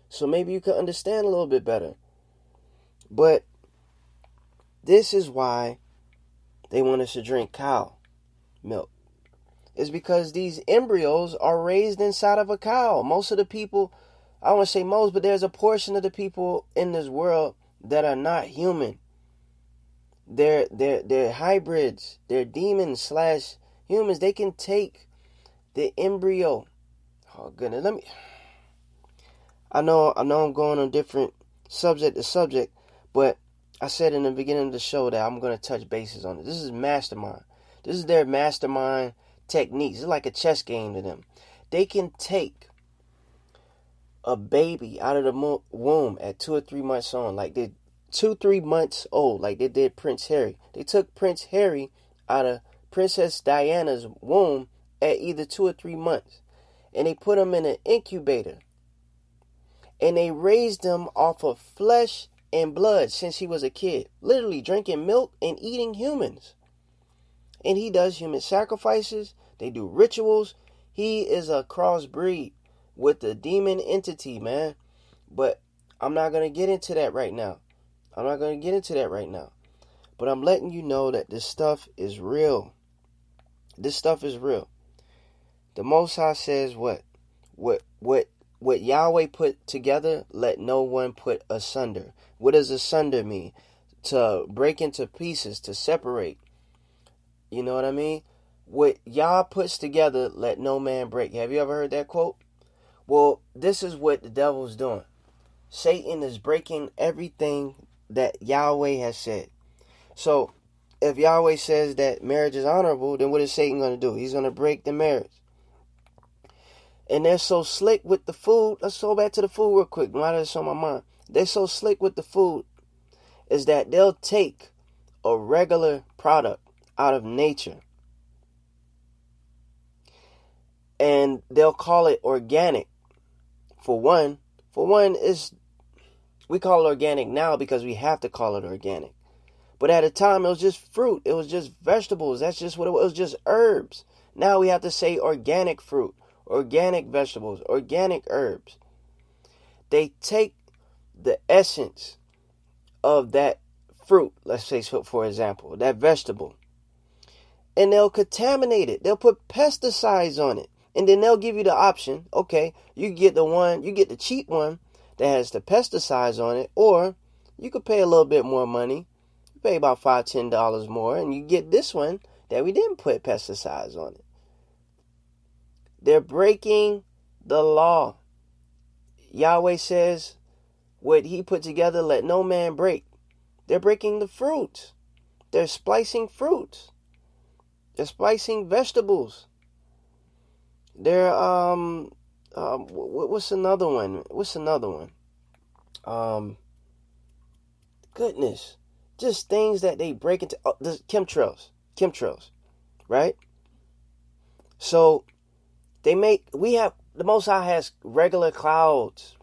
so maybe you can understand a little bit better. But this is why they want us to drink cow milk. It's because these embryos are raised inside of a cow. Most of the people, I don't want to say most, but there's a portion of the people in this world that are not human. They're hybrids. They're demons / humans. They can take the embryo. Oh goodness, I know I'm going on different subject to subject, but I said in the beginning of the show that I'm going to touch bases on it. This is mastermind. This is their mastermind techniques. It's like a chess game to them. They can take a baby out of the womb at 2 or 3 months on, like they 2-3 months old, like they did Prince Harry. They took Prince Harry out of Princess Diana's womb at either 2 or 3 months. And they put them in an incubator. And they raised him off of flesh and blood since he was a kid. Literally drinking milk and eating humans. And he does human sacrifices. They do rituals. He is a crossbreed with the demon entity, man. But I'm not going to get into that right now. But I'm letting you know that this stuff is real. This stuff is real. The Most High says what? What Yahweh put together, let no one put asunder. What does asunder mean? To break into pieces, to separate. You know what I mean? What Yah puts together, let no man break. Have you ever heard that quote? Well, this is what the devil's doing. Satan is breaking everything that Yahweh has said. So, if Yahweh says that marriage is honorable, then what is Satan going to do? He's going to break the marriage. And they're so slick with the food. Let's go back to the food real quick. Why that's on my mind? They're so slick with the food is that they'll take a regular product out of nature and they'll call it organic. For one is we call it organic now because we have to call it organic. But at the time it was just fruit. It was just vegetables. That's just what it was. It was just herbs. Now we have to say organic fruit, organic vegetables, organic herbs. They take the essence of that fruit, let's say for example, that vegetable, and they'll contaminate it. They'll put pesticides on it. And then they'll give you the option, okay, you get the cheap one that has the pesticides on it, or you could pay a little bit more money. You pay about $5, $10 more, and you get this one that we didn't put pesticides on it. They're breaking the law. Yahweh says, what he put together, let no man break. They're breaking the fruits. They're splicing fruits. They're splicing vegetables. They're what's another one? Goodness, just things that they break into. The chemtrails, right? So the Most High has regular clouds.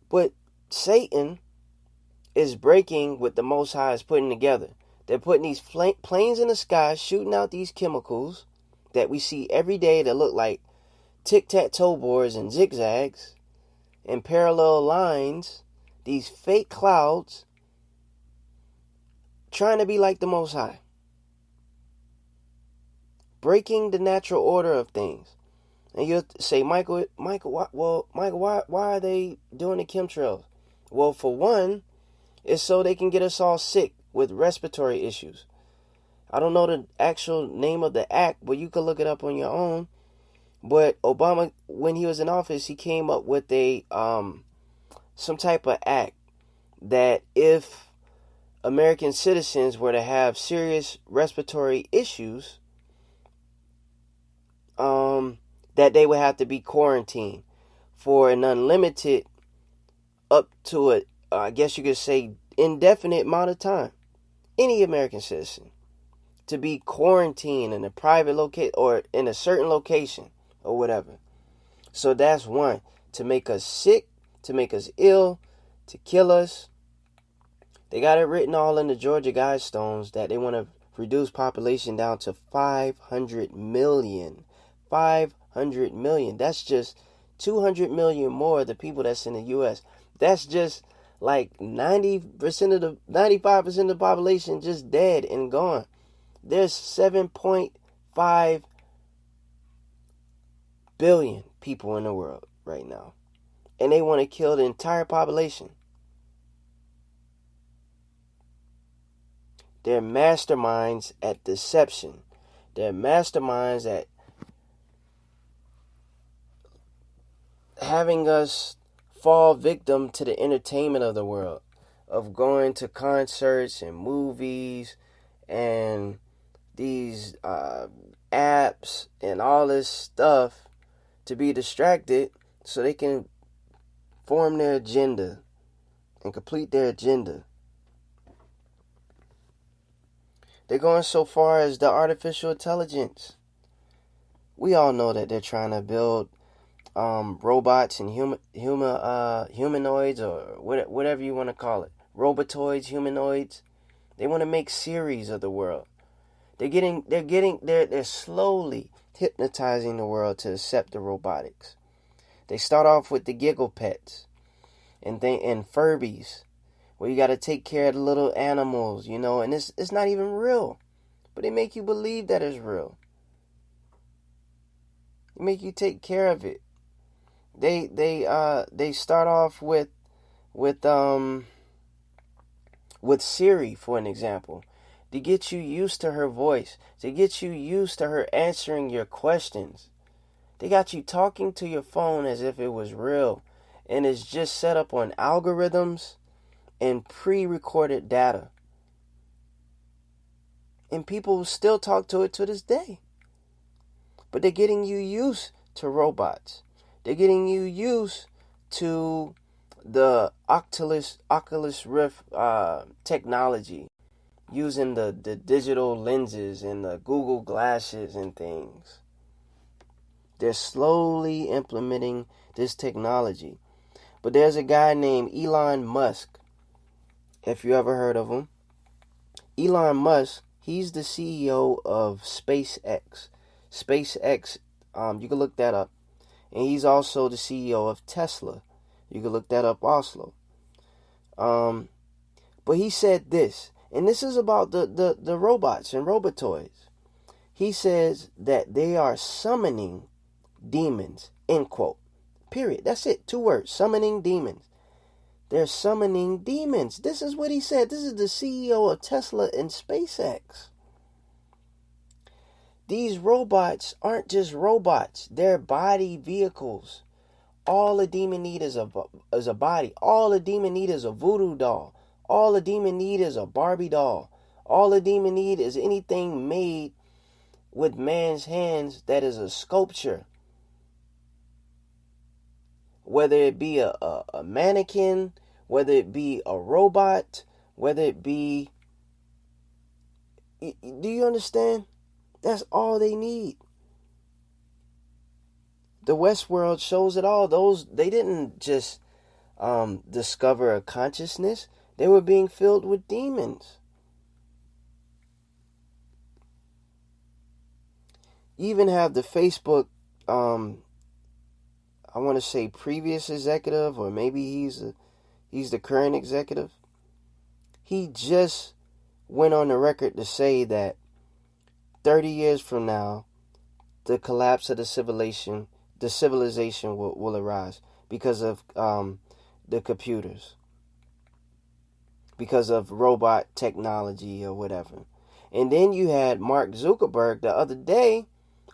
But Satan is breaking what the Most High is putting together. They're putting these planes in the sky, shooting out these chemicals that we see every day that look like tic-tac-toe boards and zigzags and parallel lines, these fake clouds, trying to be like the Most High. Breaking the natural order of things. And you'll say, Michael, why are they doing the chemtrails? Well, for one, it's so they can get us all sick with respiratory issues. I don't know the actual name of the act, but you can look it up on your own. But Obama, when he was in office, he came up with some type of act that if American citizens were to have serious respiratory issues, that they would have to be quarantined for an unlimited, up to I guess you could say, indefinite amount of time. Any American citizen to be quarantined in a private location or in a certain location or whatever. So that's one, to make us sick, to make us ill, to kill us. They got it written all in the Georgia Guidestones that they want to reduce population down to 500 million. 500 million. That's just 200 million more of the people that's in the U.S. That's just like 95% of the population just dead and gone. There's 7.5 billion people in the world right now. And they want to kill the entire population. They're masterminds at deception. They're masterminds at having us fall victim to the entertainment of the world, of going to concerts and movies and these apps and all this stuff to be distracted so they can form their agenda and complete their agenda. They're going so far as the artificial intelligence. We all know that they're trying to build robots and humanoids, or whatever you want to call it. Robotoids, humanoids. They want to make series of the world. They're slowly hypnotizing the world to accept the robotics. They start off with the giggle pets and Furbies, where you got to take care of the little animals, and it's not even real, but they make you believe that it's real. They make you take care of it. They start off with Siri, for an example, to get you used to her voice, to get you used to her answering your questions. They got you talking to your phone as if it was real, and it's just set up on algorithms and pre-recorded data. And people still talk to it to this day. But they're getting you used to robots. They're getting you used to the Oculus Rift technology, using the digital lenses and the Google glasses and things. They're slowly implementing this technology. But there's a guy named Elon Musk, if you ever heard of him. Elon Musk, he's the CEO of SpaceX. SpaceX, you can look that up. And he's also the CEO of Tesla. You can look that up also. But he said this, and this is about the robots and robotoids. He says that they are summoning demons, end quote. Period. That's it. 2 words. Summoning demons. They're summoning demons. This is what he said. This is the CEO of Tesla and SpaceX. These robots aren't just robots. They're body vehicles. All a demon need is a body. All a demon need is a voodoo doll. All a demon need is a Barbie doll. All a demon need is anything made with man's hands that is a sculpture. Whether it be a mannequin, whether it be a robot, whether it be... Do you understand? That's all they need. The Westworld shows it all. They didn't just discover a consciousness. They were being filled with demons. You even have the Facebook, I want to say previous executive, or maybe he's the current executive. He just went on the record to say that 30 years from now, the collapse of the civilization will arise because of the computers, because of robot technology or whatever. And then you had Mark Zuckerberg the other day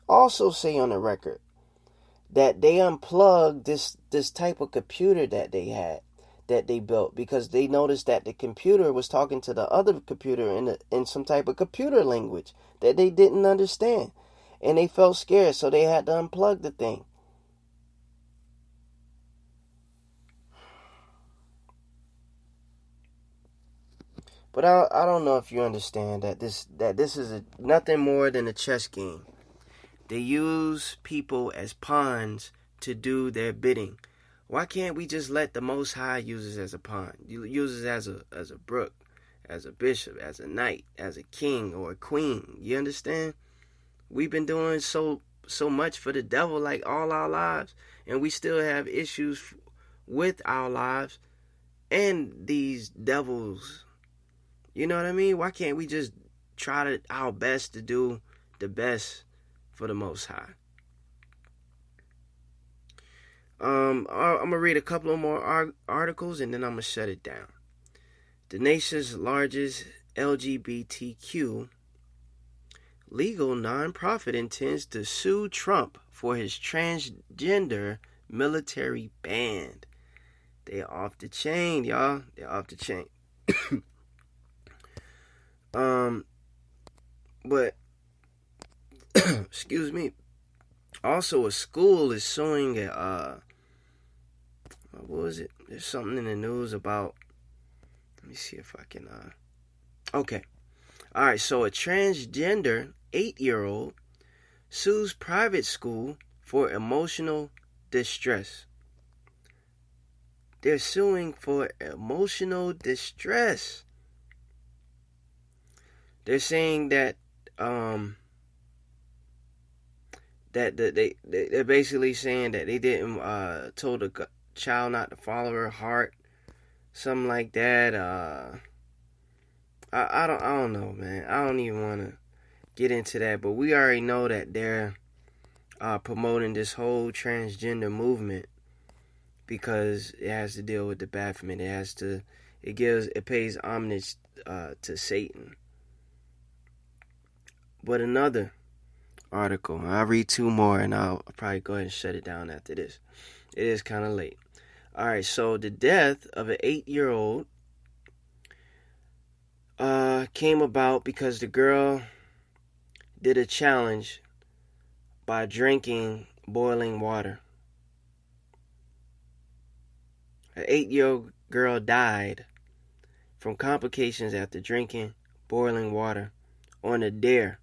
also say on the record that they unplugged this type of computer that they built, because they noticed that the computer was talking to the other computer in some type of computer language that they didn't understand. And they felt scared, so they had to unplug the thing. But I don't know if you understand that this is nothing more than a chess game. They use people as pawns to do their bidding. Why can't we just let the Most High use us as a pawn? Use us as a brook, as a bishop, as a knight, as a king or a queen. You understand? We've been doing so much for the devil like all our lives, and we still have issues with our lives and these devils. You know what I mean? Why can't we just try our best to do the best for the Most High? I'm going to read a couple of more articles and then I'm going to shut it down. The nation's largest LGBTQ legal nonprofit intends to sue Trump for his transgender military band. They're off the chain, y'all. They're off the chain. But excuse me. Also, a school is suing what was it? There's something in the news about. Let me see if I can. Okay. All right, so a transgender 8-year-old sues private school for emotional distress. They're suing for emotional distress. They're saying that they're basically saying that they didn't told the child not to follow her heart, something like that. I don't know, man. I don't even want to get into that, but we already know that they're promoting this whole transgender movement because it has to deal with the Baphomet. It pays homage to Satan. But another article, I'll read 2 more and I'll probably go ahead and shut it down after this. It is kind of late. All right, so the death of an 8-year-old came about because the girl did a challenge by drinking boiling water. An 8-year-old girl died from complications after drinking boiling water on a dare.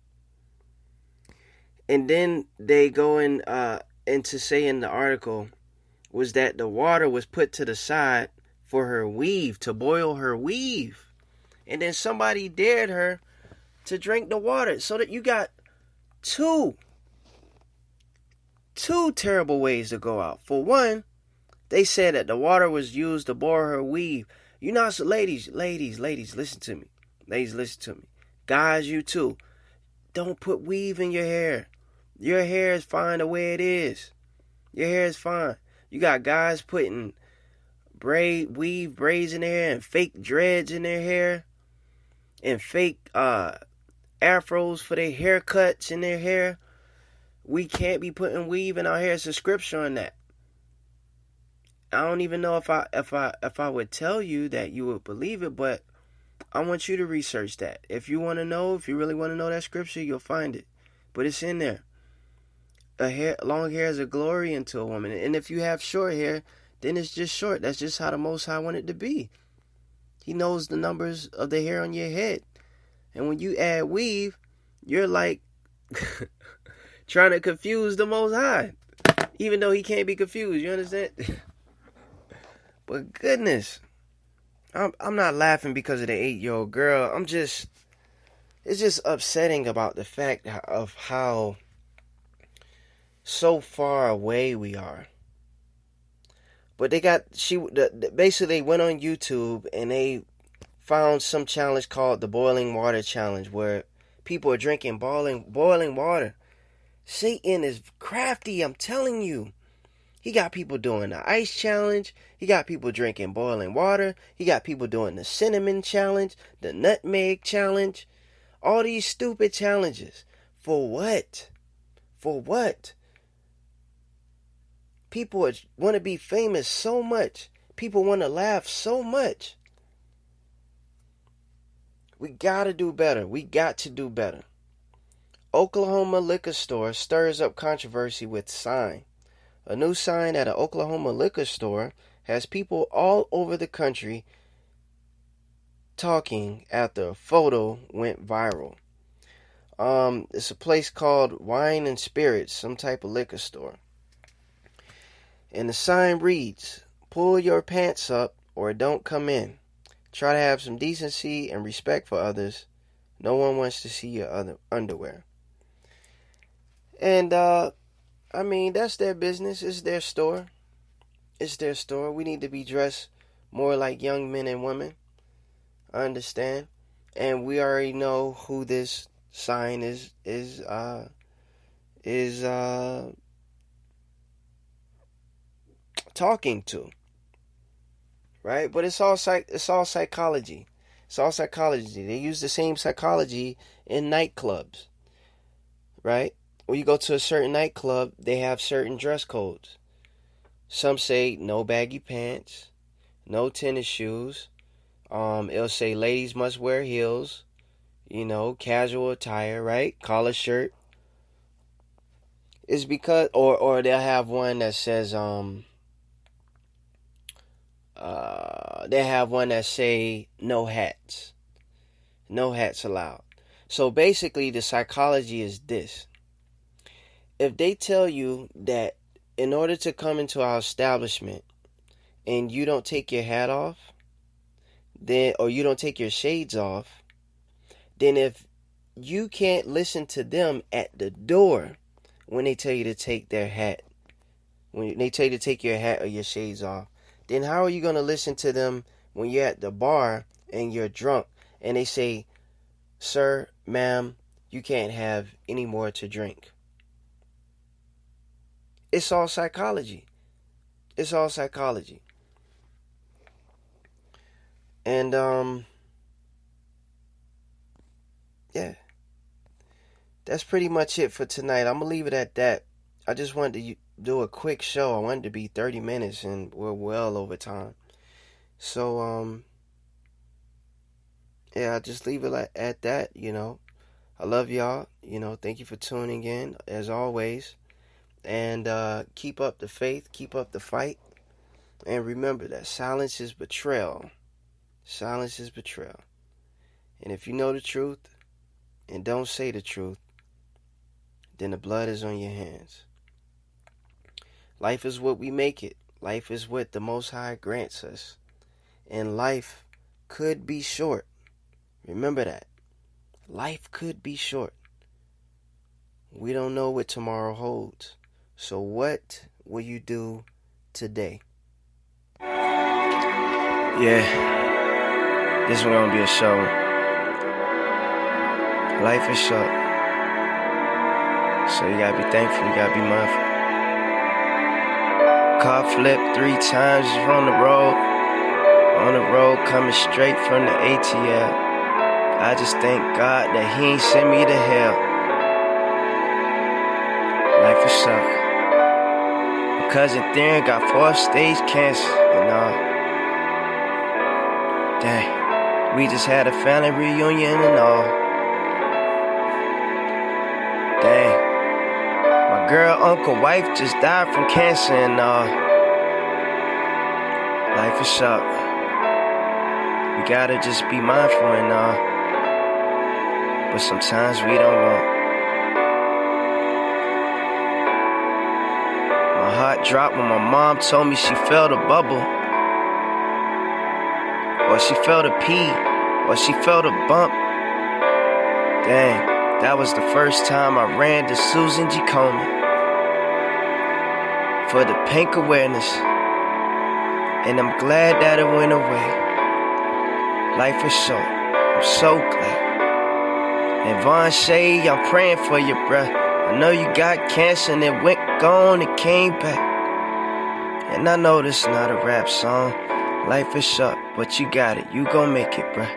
And then they go into say in the article was that the water was put to the side for her weave, to boil her weave. And then somebody dared her to drink the water. So that you got two terrible ways to go out. For one, they said that the water was used to boil her weave. You know, so ladies, listen to me. Ladies, listen to me. Guys, you too. Don't put weave in your hair. Your hair is fine the way it is. Your hair is fine. You got guys putting weave braids in their hair and fake dreads in their hair and fake afros for their haircuts in their hair. We can't be putting weave in our hair. It's a scripture on that. I don't even know if I would tell you that you would believe it, but I want you to research that. If you want to know, if you really want to know that scripture, you'll find it. But it's in there. Long hair is a glory unto a woman. And if you have short hair, then it's just short. That's just how the Most High wanted it to be. He knows the numbers of the hair on your head. And when you add weave, you're like trying to confuse the Most High. Even though he can't be confused. You understand? But goodness, I'm not laughing because of the 8-year-old girl. It's just upsetting about the fact of how so far away we are. But basically they went on YouTube and they found some challenge called the boiling water challenge, where people are drinking boiling water. Satan is crafty, I'm telling you. He got people doing the ice challenge. He got people drinking boiling water. He got people doing the cinnamon challenge, the nutmeg challenge. All these stupid challenges. For what? For what? People want to be famous so much. People want to laugh so much. We got to do better. We got to do better. Oklahoma liquor store stirs up controversy with sign. A new sign at an Oklahoma liquor store has people all over the country talking after a photo went viral. It's a place called Wine and Spirits, some type of liquor store. And the sign reads, "Pull your pants up or don't come in. Try to have some decency and respect for others. No one wants to see your underwear." And, I mean, that's their business. It's their store. It's their store. We need to be dressed more like young men and women. I understand. And we already know who this sign is talking to. Right? But it's all psychology. It's all psychology. They use the same psychology in nightclubs. Right? When you go to a certain nightclub, they have certain dress codes. Some say no baggy pants, no tennis shoes. It'll say ladies must wear heels, casual attire, right? Collar shirt. It's because, or they'll have one that says, they have one that say no hats. No hats allowed. So basically, the psychology is this. If they tell you that in order to come into our establishment and you don't take your hat off, then, or you don't take your shades off, then if you can't listen to them at the door when they tell you to take their hat, when they tell you to take your hat or your shades off, then how are you going to listen to them when you're at the bar and you're drunk and they say, sir, ma'am, you can't have any more to drink? It's all psychology. It's all psychology. And, yeah. That's pretty much it for tonight. I'm going to leave it at that. I just wanted to do a quick show. I wanted to be 30 minutes, and we're well over time. So, yeah, I'll just leave it at that, you know. I love y'all. You know, thank you for tuning in, as always. And keep up the faith. Keep up the fight. And remember that silence is betrayal. Silence is betrayal. And if you know the truth and don't say the truth, then the blood is on your hands. Life is what we make it. Life is what the Most High grants us. And life could be short. Remember that. Life could be short. We don't know what tomorrow holds. So what will you do today? Yeah. This one gonna be a show. Life is short. So you gotta be thankful, you gotta be mindful. Car flipped 3 times from the road. On the road coming straight from the ATL. I just thank God that he ain't sent me to hell. Life is short. My cousin Theron got 4th stage cancer and all. Dang. We just had a family reunion and all. Dang. My girl, uncle, wife just died from cancer and all. Life is short. We gotta just be mindful and all. But sometimes we don't want. My heart dropped when my mom told me she felt a bubble. Or she felt a pee. Or she felt a bump. Dang. That was the first time I ran to Susan G. Komen for the pink awareness, and I'm glad that it went away. Life is short, I'm so glad. And Von Shay, I'm praying for you, bruh. I know you got cancer and it went gone and came back. And I know this not a rap song. Life is short, but you got it, you gon' make it, bruh.